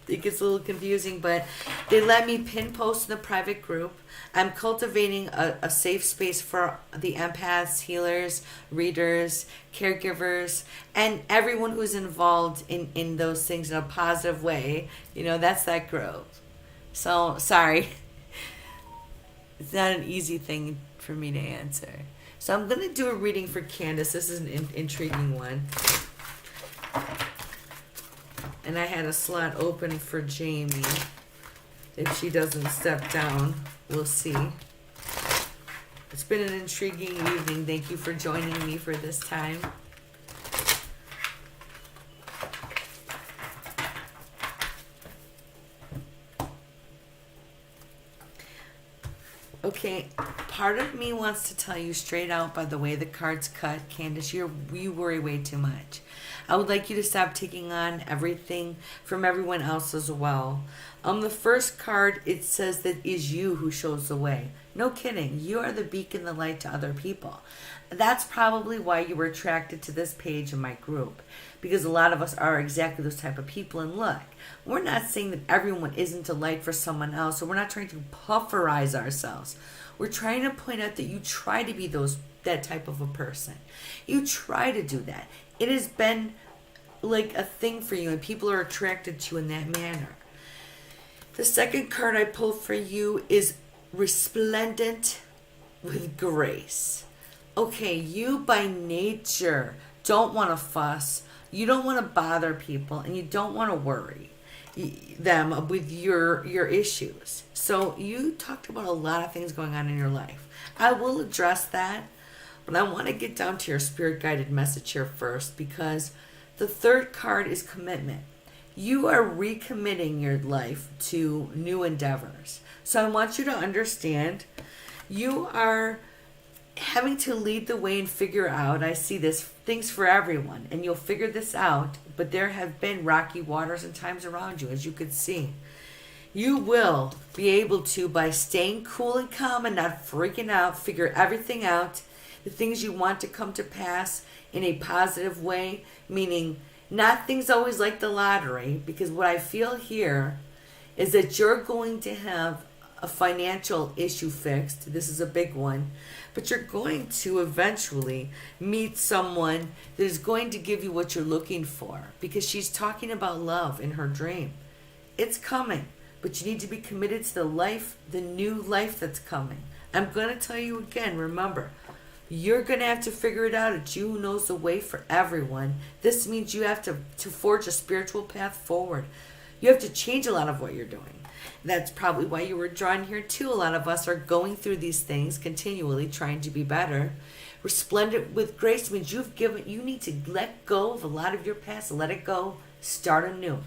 a little confusing, but they let me pin post in the private group. I'm cultivating a safe space for the empaths, healers, readers, caregivers, and everyone who's involved in those things in a positive way. That's that group. So, sorry. It's not an easy thing for me to answer. So I'm going to do a reading for Candace. This is an intriguing one. And I had a slot open for Jamie. If she doesn't step down, we'll see. It's been an intriguing evening. Thank you for joining me for this time. Okay, part of me wants to tell you straight out by the way the cards cut, Candace, you worry way too much. I would like you to stop taking on everything from everyone else as well. The first card, it says that is you who shows the way. No kidding. You are the beacon, the light to other people. That's probably why you were attracted to this page in my group, because a lot of us are exactly those type of people. And look, we're not saying that everyone isn't a light for someone else, or we're not trying to pufferize ourselves. We're trying to point out that you try to be that type of a person. You try to do that. It has been like a thing for you, and people are attracted to you in that manner. The second card I pulled for you is resplendent with grace. Okay, you by nature don't want to fuss. You don't want to bother people, and you don't want to worry them with your issues. So you talked about a lot of things going on in your life. I will address that, but I want to get down to your spirit guided message here first, because the third card is commitment. You are recommitting your life to new endeavors. So I want you to understand you are having to lead the way and figure out, I see this, things for everyone, and you'll figure this out, but there have been rocky waters and times around you, as you could see. You will be able to, by staying cool and calm and not freaking out, figure everything out, the things you want to come to pass in a positive way, meaning not things always like the lottery, because what I feel here is that you're going to have a financial issue fixed. This is a big one. But you're going to eventually meet someone that is going to give you what you're looking for, because she's talking about love in her dream. It's coming, but you need to be committed to the life, the new life that's coming. I'm going to tell you again, remember, you're going to have to figure it out. It's you who knows the way for everyone. This means you have to forge a spiritual path forward. You have to change a lot of what you're doing. That's probably why you were drawn here too. A lot of us are going through these things continually, trying to be better. Resplendent with grace means you need to let go of a lot of your past, let it go, start anew.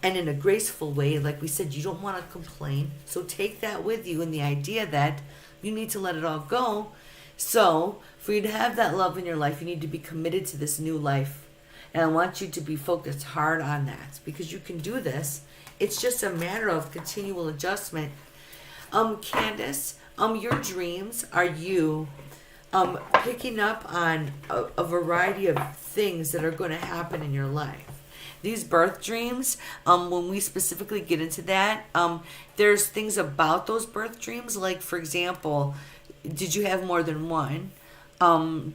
And in a graceful way, like we said, you don't want to complain. So take that with you, in the idea that you need to let it all go. So for you to have that love in your life, you need to be committed to this new life. And I want you to be focused hard on that, because you can do this. It's just a matter of continual adjustment. Candace, your dreams are you picking up on a variety of things that are going to happen in your life. These birth dreams, when we specifically get into that, there's things about those birth dreams, like, for example, did you have more than one?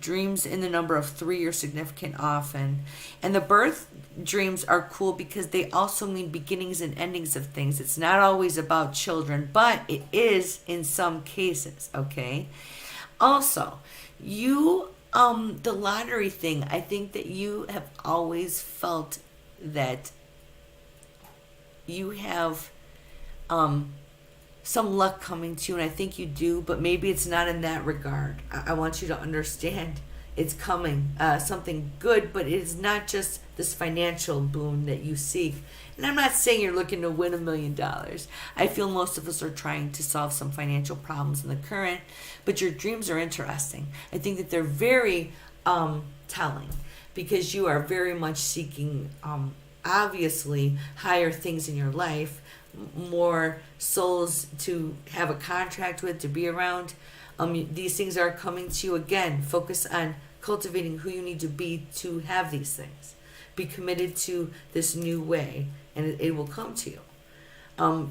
Dreams in the number of 3 are significant often. And the birth dreams are cool because they also mean beginnings and endings of things. It's not always about children, but it is in some cases, okay? Also, the lottery thing, I think that you have always felt that you have some luck coming to you, and I think you do, but maybe it's not in that regard. I want you to understand it's coming, something good, but it is not just this financial boon that you seek. And I'm not saying you're looking to win $1 million. I feel most of us are trying to solve some financial problems in the current, but your dreams are interesting. I think that they're very telling, because you are very much seeking, obviously, higher things in your life, more souls to have a contract with, to be around. These things are coming to you. Again, focus on cultivating who you need to be to have these things. Be committed to this new way, and it will come to you.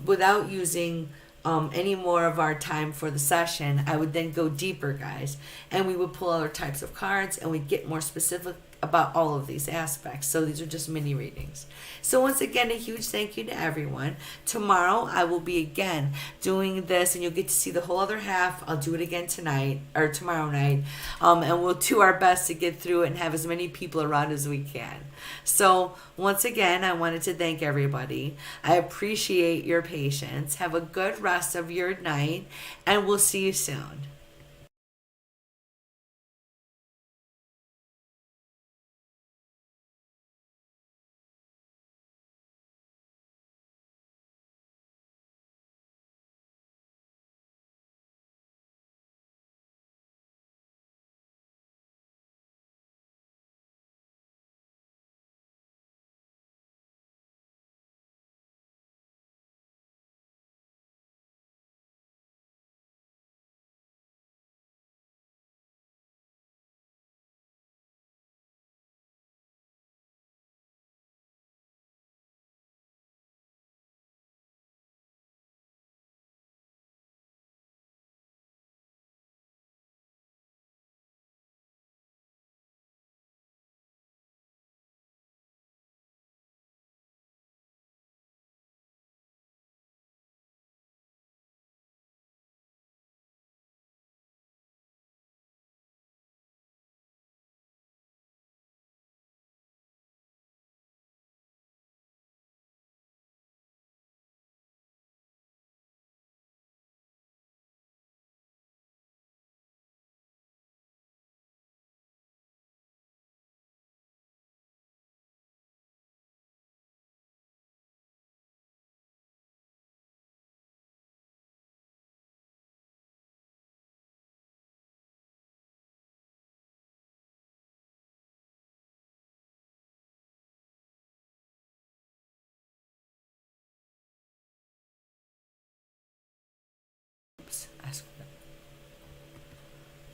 Without using any more of our time for the session, I would then go deeper, guys, and we would pull other types of cards, and we'd get more specific about all of these aspects. So these are just mini readings. So once again, a huge thank you to everyone. Tomorrow I will be again doing this, and you'll get to see the whole other half. I'll do it again tonight or tomorrow night, and we'll do our best to get through it and have as many people around as we can. So once again, I wanted to thank everybody. I appreciate your patience. Have a good rest of your night, and we'll see you soon.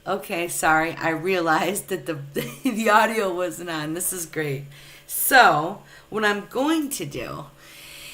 Okay, sorry. I realized that the the audio wasn't on. This is great. So, what I'm going to do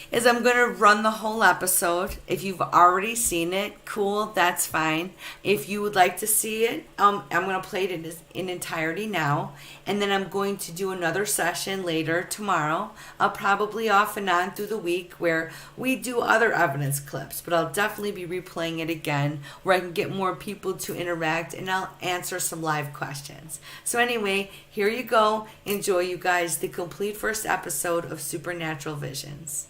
is I'm going to run the whole episode. If you've already seen it, cool, that's fine. If you would like to see it, I'm going to play it in entirety now. And then I'm going to do another session later tomorrow. I'll probably off and on through the week where we do other evidence clips. But I'll definitely be replaying it again where I can get more people to interact and I'll answer some live questions. So anyway, here you go. Enjoy, you guys, the complete first episode of Supernatural Visions.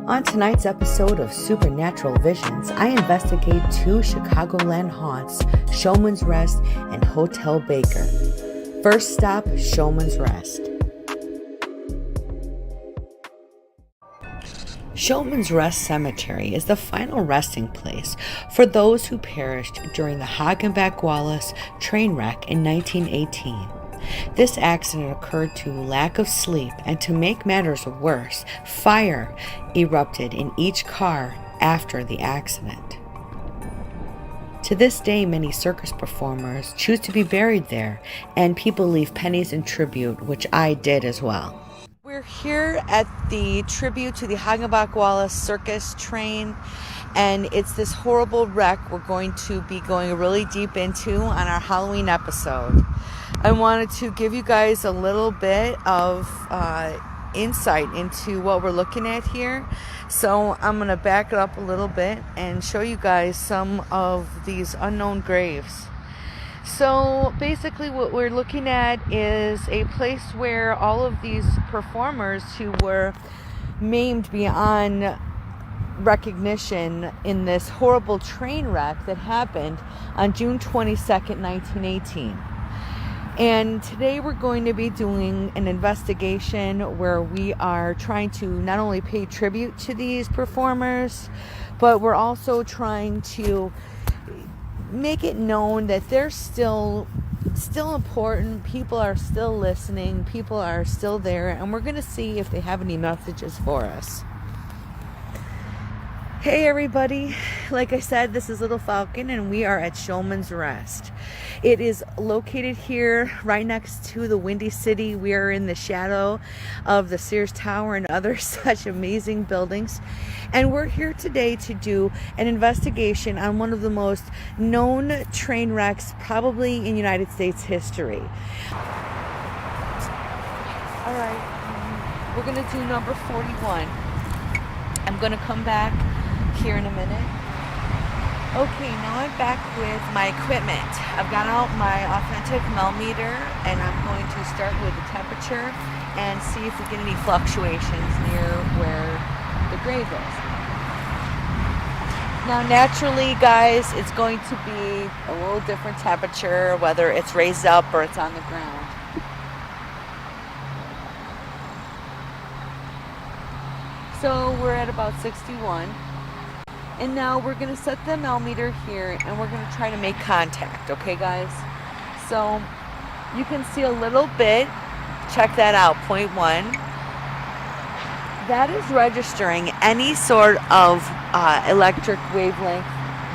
On tonight's episode of Supernatural Visions, I investigate two Chicagoland haunts, Showman's Rest and Hotel Baker. First stop, Showman's Rest. Showman's Rest Cemetery is the final resting place for those who perished during the Hagenbeck-Wallace train wreck in 1918. This accident occurred to lack of sleep, and to make matters worse, fire erupted in each car after the accident. To this day, many circus performers choose to be buried there, and people leave pennies in tribute, which I did as well. We're here at the tribute to the Hagenbeck-Wallace circus train, and it's this horrible wreck we're going to be going really deep into on our Halloween episode. I wanted to give you guys a little bit of insight into what we're looking at here. So I'm going to back it up a little bit and show you guys some of these unknown graves. So basically what we're looking at is a place where all of these performers who were maimed beyond recognition in this horrible train wreck that happened on June 22nd, 1918. And today we're going to be doing an investigation where we are trying to not only pay tribute to these performers, but we're also trying to make it known that they're still important. People are still listening. People are still there. And we're going to see if they have any messages for us. Hey everybody, like I said, this is Little Falcon and we are at Showman's Rest. It is located here right next to the Windy City. We are in the shadow of the Sears Tower and other such amazing buildings. And we're here today to do an investigation on one of the most known train wrecks probably in United States history. All right, we're gonna do number 41. I'm gonna come back here in a minute. Okay, now I'm back with my equipment. I've got out my authentic millimeter and I'm going to start with the temperature and see if we get any fluctuations near where the grave is. Now naturally guys, it's going to be a little different temperature whether it's raised up or it's on the ground. So we're at about 61. And now we're going to set the millimeter here and we're going to try to make contact, okay guys? So you can see a little bit, check that out, 0.1. That is registering any sort of electric wavelength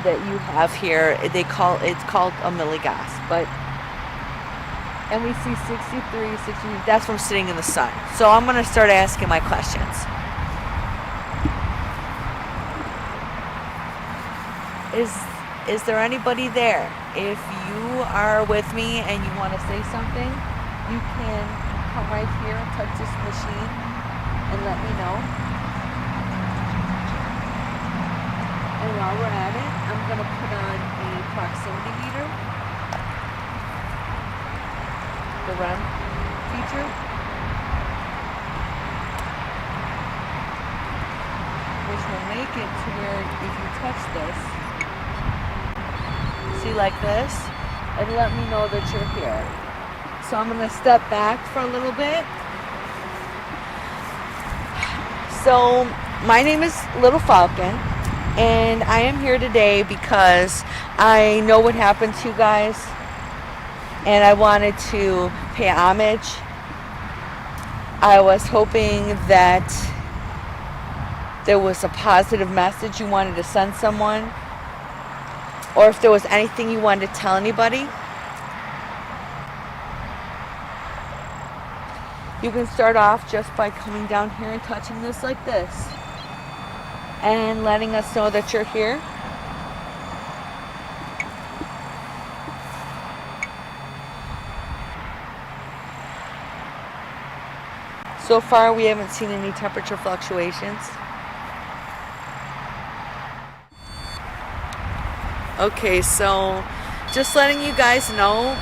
that you have here. It's called a milligauss, and we see 63, 60, that's from sitting in the sun. So I'm going to start asking my questions. Is there anybody there? If you are with me and you want to say something, you can come right here and touch this machine and let me know. And while we're at it, I'm going to put on the proximity meter, the REM feature. Which will make it to where if you touch this, see like this, and let me know that you're here. So I'm going to step back for a little bit. So My name is Little Falcon, and I am here today because I know what happened to you guys, and I wanted to pay homage. I was hoping that there was a positive message you wanted to send someone, or if there was anything you wanted to tell anybody. You can start off just by coming down here and touching this like this and letting us know that you're here. So far we haven't seen any temperature fluctuations. Okay, so just letting you guys know,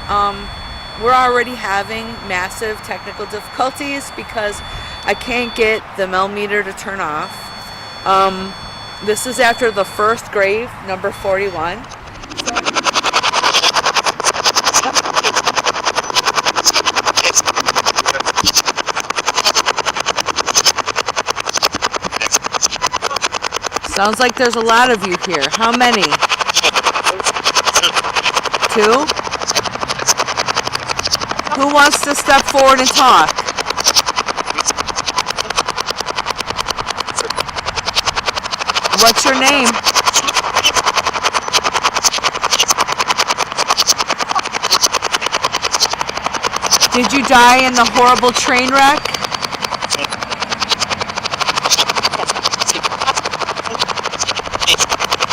we're already having massive technical difficulties because I can't get the millimeter to turn off. This is after the first grave, number 41. Sounds like there's a lot of you here. How many? 2? Who wants to step forward and talk? What's your name? Did you die in the horrible train wreck?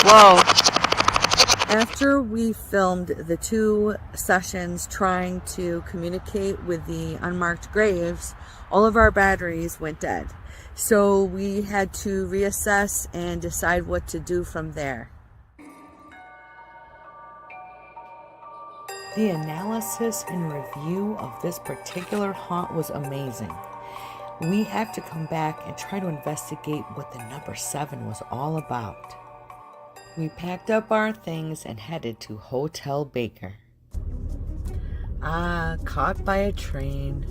Whoa. After we filmed the 2 sessions trying to communicate with the unmarked graves, all of our batteries went dead. So we had to reassess and decide what to do from there. The analysis and review of this particular haunt was amazing. We have to come back and try to investigate what the number 7 was all about. We packed up our things and headed to Hotel Baker. Caught by a train.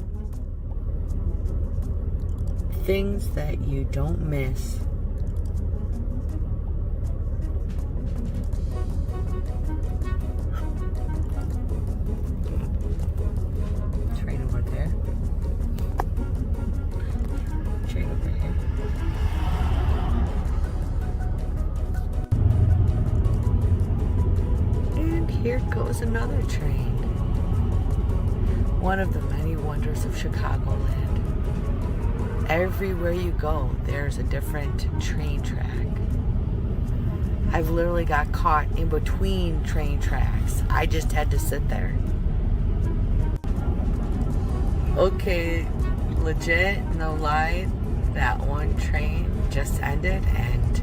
Things that you don't miss. Train over there. Train over here. And here goes another train. One of the many wonders of Chicagoland. Everywhere you go, there's a different train track. I've literally got caught in between train tracks. I just had to sit there. Okay, legit, no lie, that one train just ended, and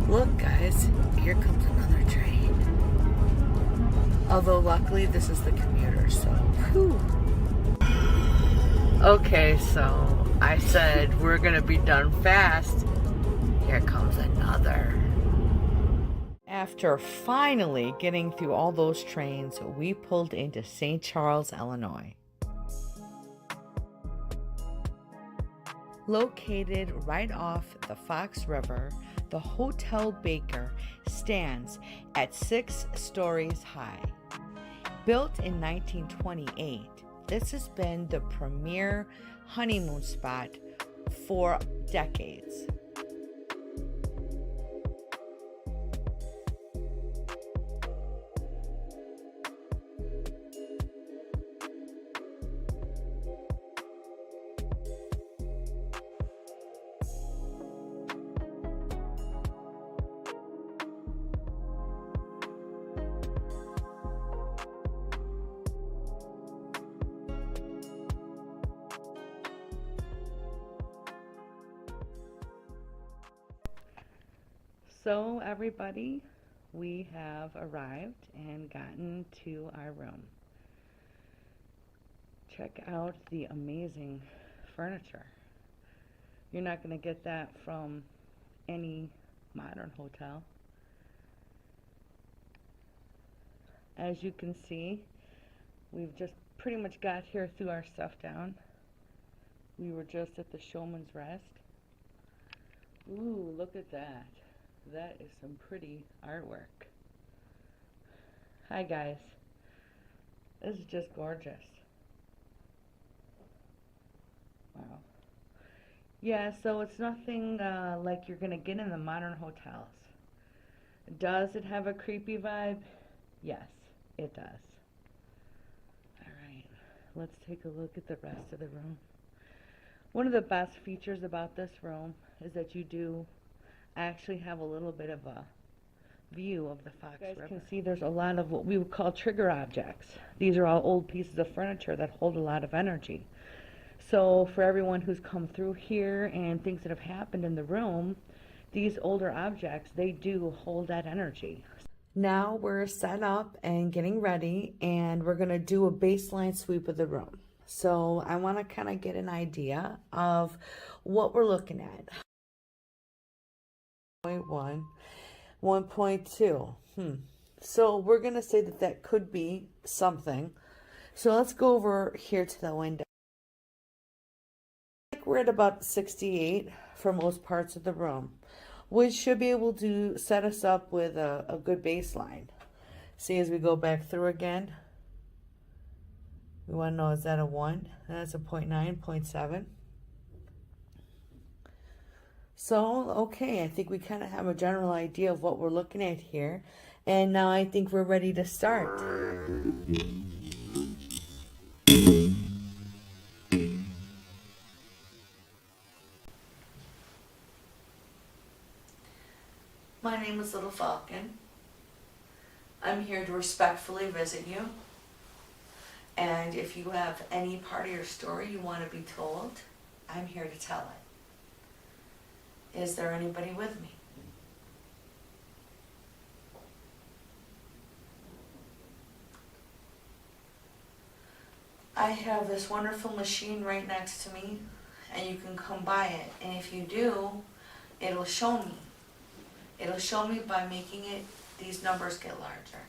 look guys, here comes another train. Although luckily this is the commuter, so whew. Okay, so I said we're gonna be done fast. Here comes another. After finally getting through all those trains, we pulled into St. Charles, Illinois. Located right off the Fox River, the Hotel Baker stands at 6 stories high. Built in 1928, this has been the premier honeymoon spot for decades. So everybody, we have arrived and gotten to our room. Check out the amazing furniture. You're not going to get that from any modern hotel. As you can see, we've just pretty much got here, threw our stuff down. We were just at the Showman's Rest. Ooh, look at that. That is some pretty artwork. Hi guys. This is just gorgeous. Wow. Yeah, so it's nothing like you're gonna get in the modern hotels. Does it have a creepy vibe? Yes, it does. Alright, let's take a look at the rest of the room. One of the best features about this room is that you do actually have a little bit of a view of the Fox River. You guys can see there's a lot of what we would call trigger objects. These are all old pieces of furniture that hold a lot of energy. So for everyone who's come through here and things that have happened in the room, these older objects, they do hold that energy. Now we're set up and getting ready, and we're going to do a baseline sweep of the room. So I want to kind of get an idea of what we're looking at. 1.1, 1.2. So we're going to say that that could be something. So let's go over here to the window. We're at about 68 for most parts of the room, which should be able to set us up with a good baseline. See, as we go back through again, we want to know, is that a 1? That's a 0.9, 0.7. So, okay, I think we kind of have a general idea of what we're looking at here. And now I think we're ready to start. My name is Little Falcon. I'm here to respectfully visit you. And if you have any part of your story you want to be told, I'm here to tell it. Is there anybody with me? I have this wonderful machine right next to me, and you can come by it. And if you do, it'll show me. It'll show me by making it, these numbers get larger.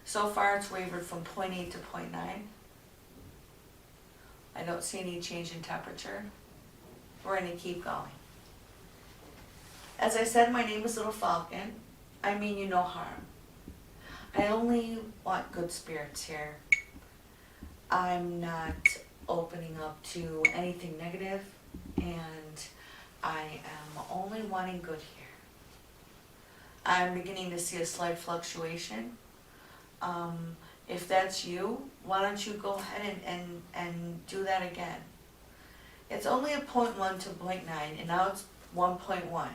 So far it's wavered from 0.8 to 0.9. I don't see any change in temperature. We're going to keep going. As I said, my name is Little Falcon. I mean you no harm. I only want good spirits here. I'm not opening up to anything negative, and I am only wanting good here. I'm beginning to see a slight fluctuation. If that's you, why don't you go ahead and do that again. It's only a 0.1 to 0.9, and now it's 1.1.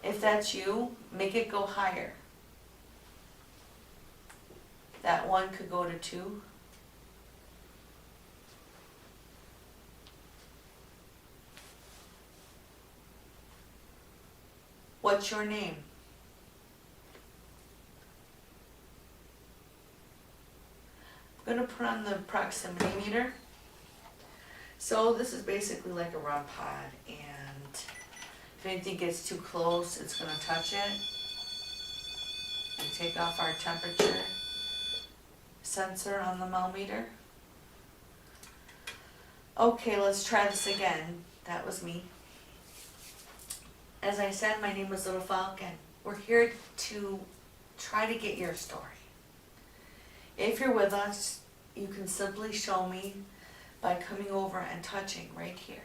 If that's you, make it go higher. That 1 could go to 2. What's your name? I'm going to put on the proximity meter. So this is basically like a ROM pod, and if anything gets too close, it's going to touch it. And take off our temperature sensor on the millimeter. Okay, let's try this again. That was me. As I said, my name is Little Falcon. We're here to try to get your story. If you're with us, you can simply show me by coming over and touching right here.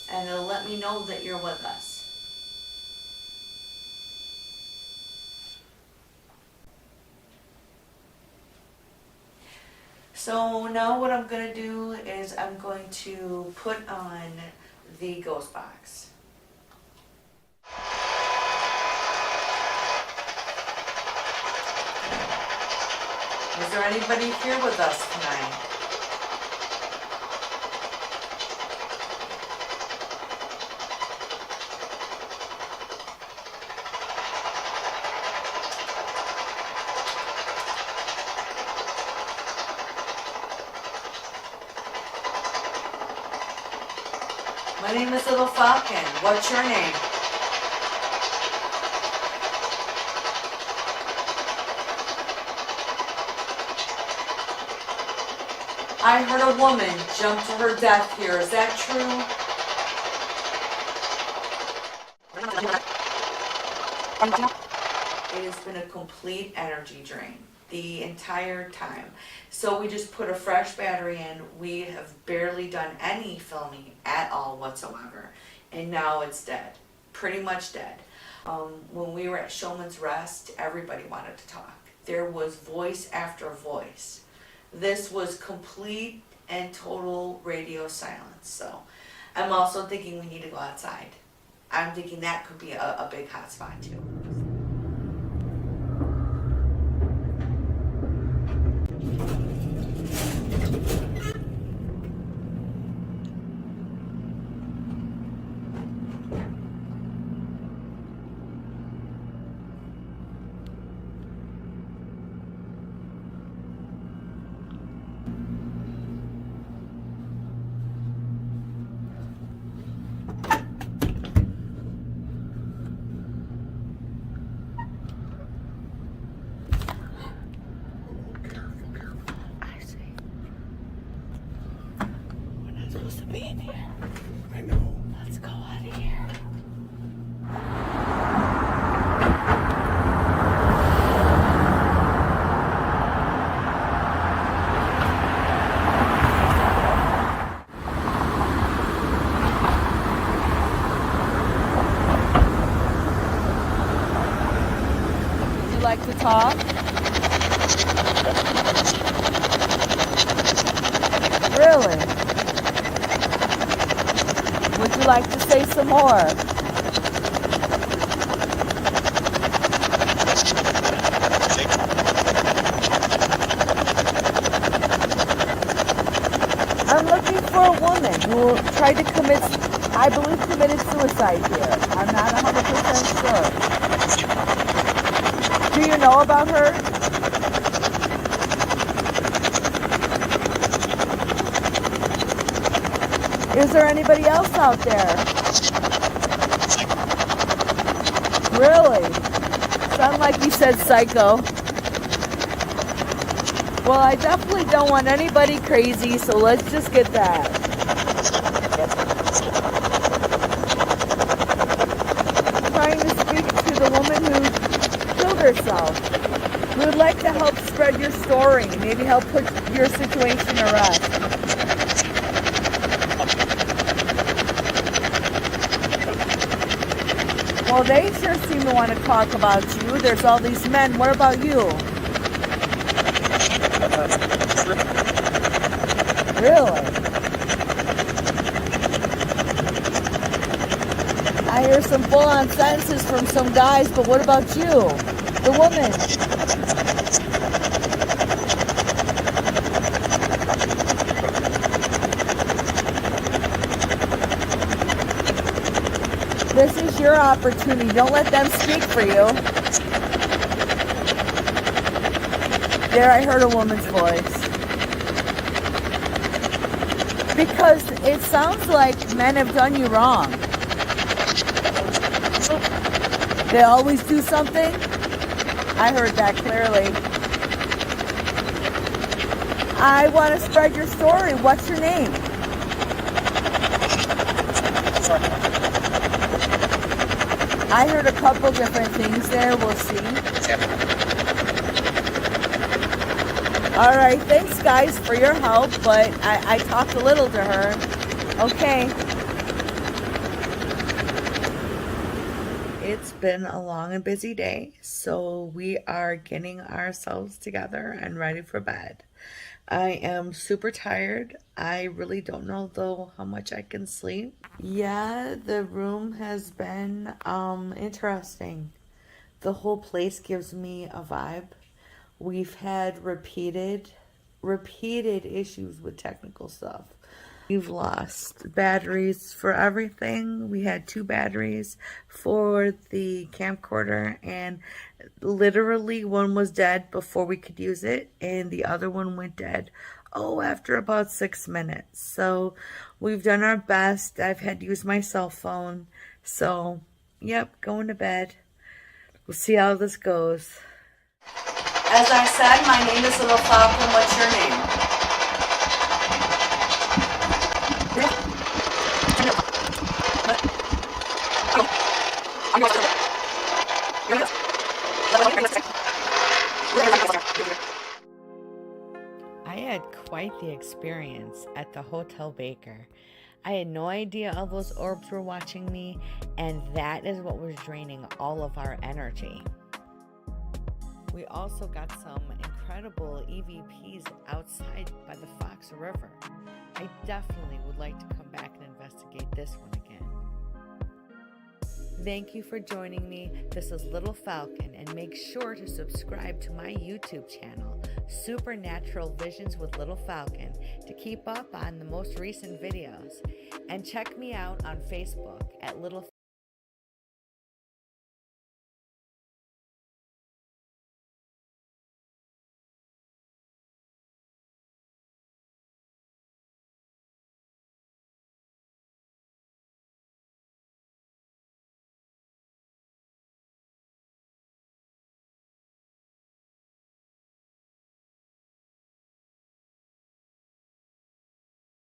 And it'll let me know that you're with us. So now what I'm going to do is I'm going to put on the ghost box. Is there anybody here with us tonight? My name is Little Falcon. What's your name? I heard a woman jump to her death here. Is that true? It has been a complete energy drain the entire time. So we just put a fresh battery in. We have barely done any filming at all whatsoever. And now it's dead. Pretty much dead. When we were at Showman's Rest, everybody wanted to talk. There was voice after voice. This was complete and total radio silence. So I'm also thinking we need to go outside. I'm thinking that could be a big hot spot too. Supposed to be in here. I know. Let's go out of here. Would you like to talk? Really? Would you like to say some more? I'm looking for a woman who tried to committed suicide here. I'm not 100% sure. Do you know about her? Is there anybody else out there? Really? Sound like you said psycho. Well, I definitely don't want anybody crazy, so let's just get that. I'm trying to speak to the woman who killed herself. We would like to help spread your story, maybe help put your situation to rest. Well, they sure seem to want to talk about you. There's all these men. What about you? Really? I hear some full-on sentences from some guys, but what about you? The woman? This is your opportunity. Don't let them speak for you. There, I heard a woman's voice. Because it sounds like men have done you wrong. They always do something? I heard that clearly. I want to spread your story. What's your name? I heard a couple different things there. We'll see. All right. Thanks, guys, for your help. But I talked a little to her. Okay. It's been a long and busy day, so we are getting ourselves together and ready for bed. I am super tired. I really don't know, though, how much I can sleep. Yeah, the room has been interesting. The whole place gives me a vibe. We've had repeated issues with technical stuff. We've lost batteries for everything. We had 2 batteries for the camcorder, and literally one was dead before we could use it, and the other one went dead, after about 6 minutes. So we've done our best. I've had to use my cell phone. So, yep, going to bed. We'll see how this goes. As I said, my name is Little Falcon. What's your name? I had quite the experience at the Hotel Baker. I had no idea all those orbs were watching me, and that is what was draining all of our energy. We also got some incredible EVPs outside by the Fox River. I definitely would like to come back and investigate this one again. Thank you for joining me. This is Little Falcon, and make sure to subscribe to my YouTube channel, Supernatural Visions with Little Falcon, to keep up on the most recent videos. And check me out on Facebook at Little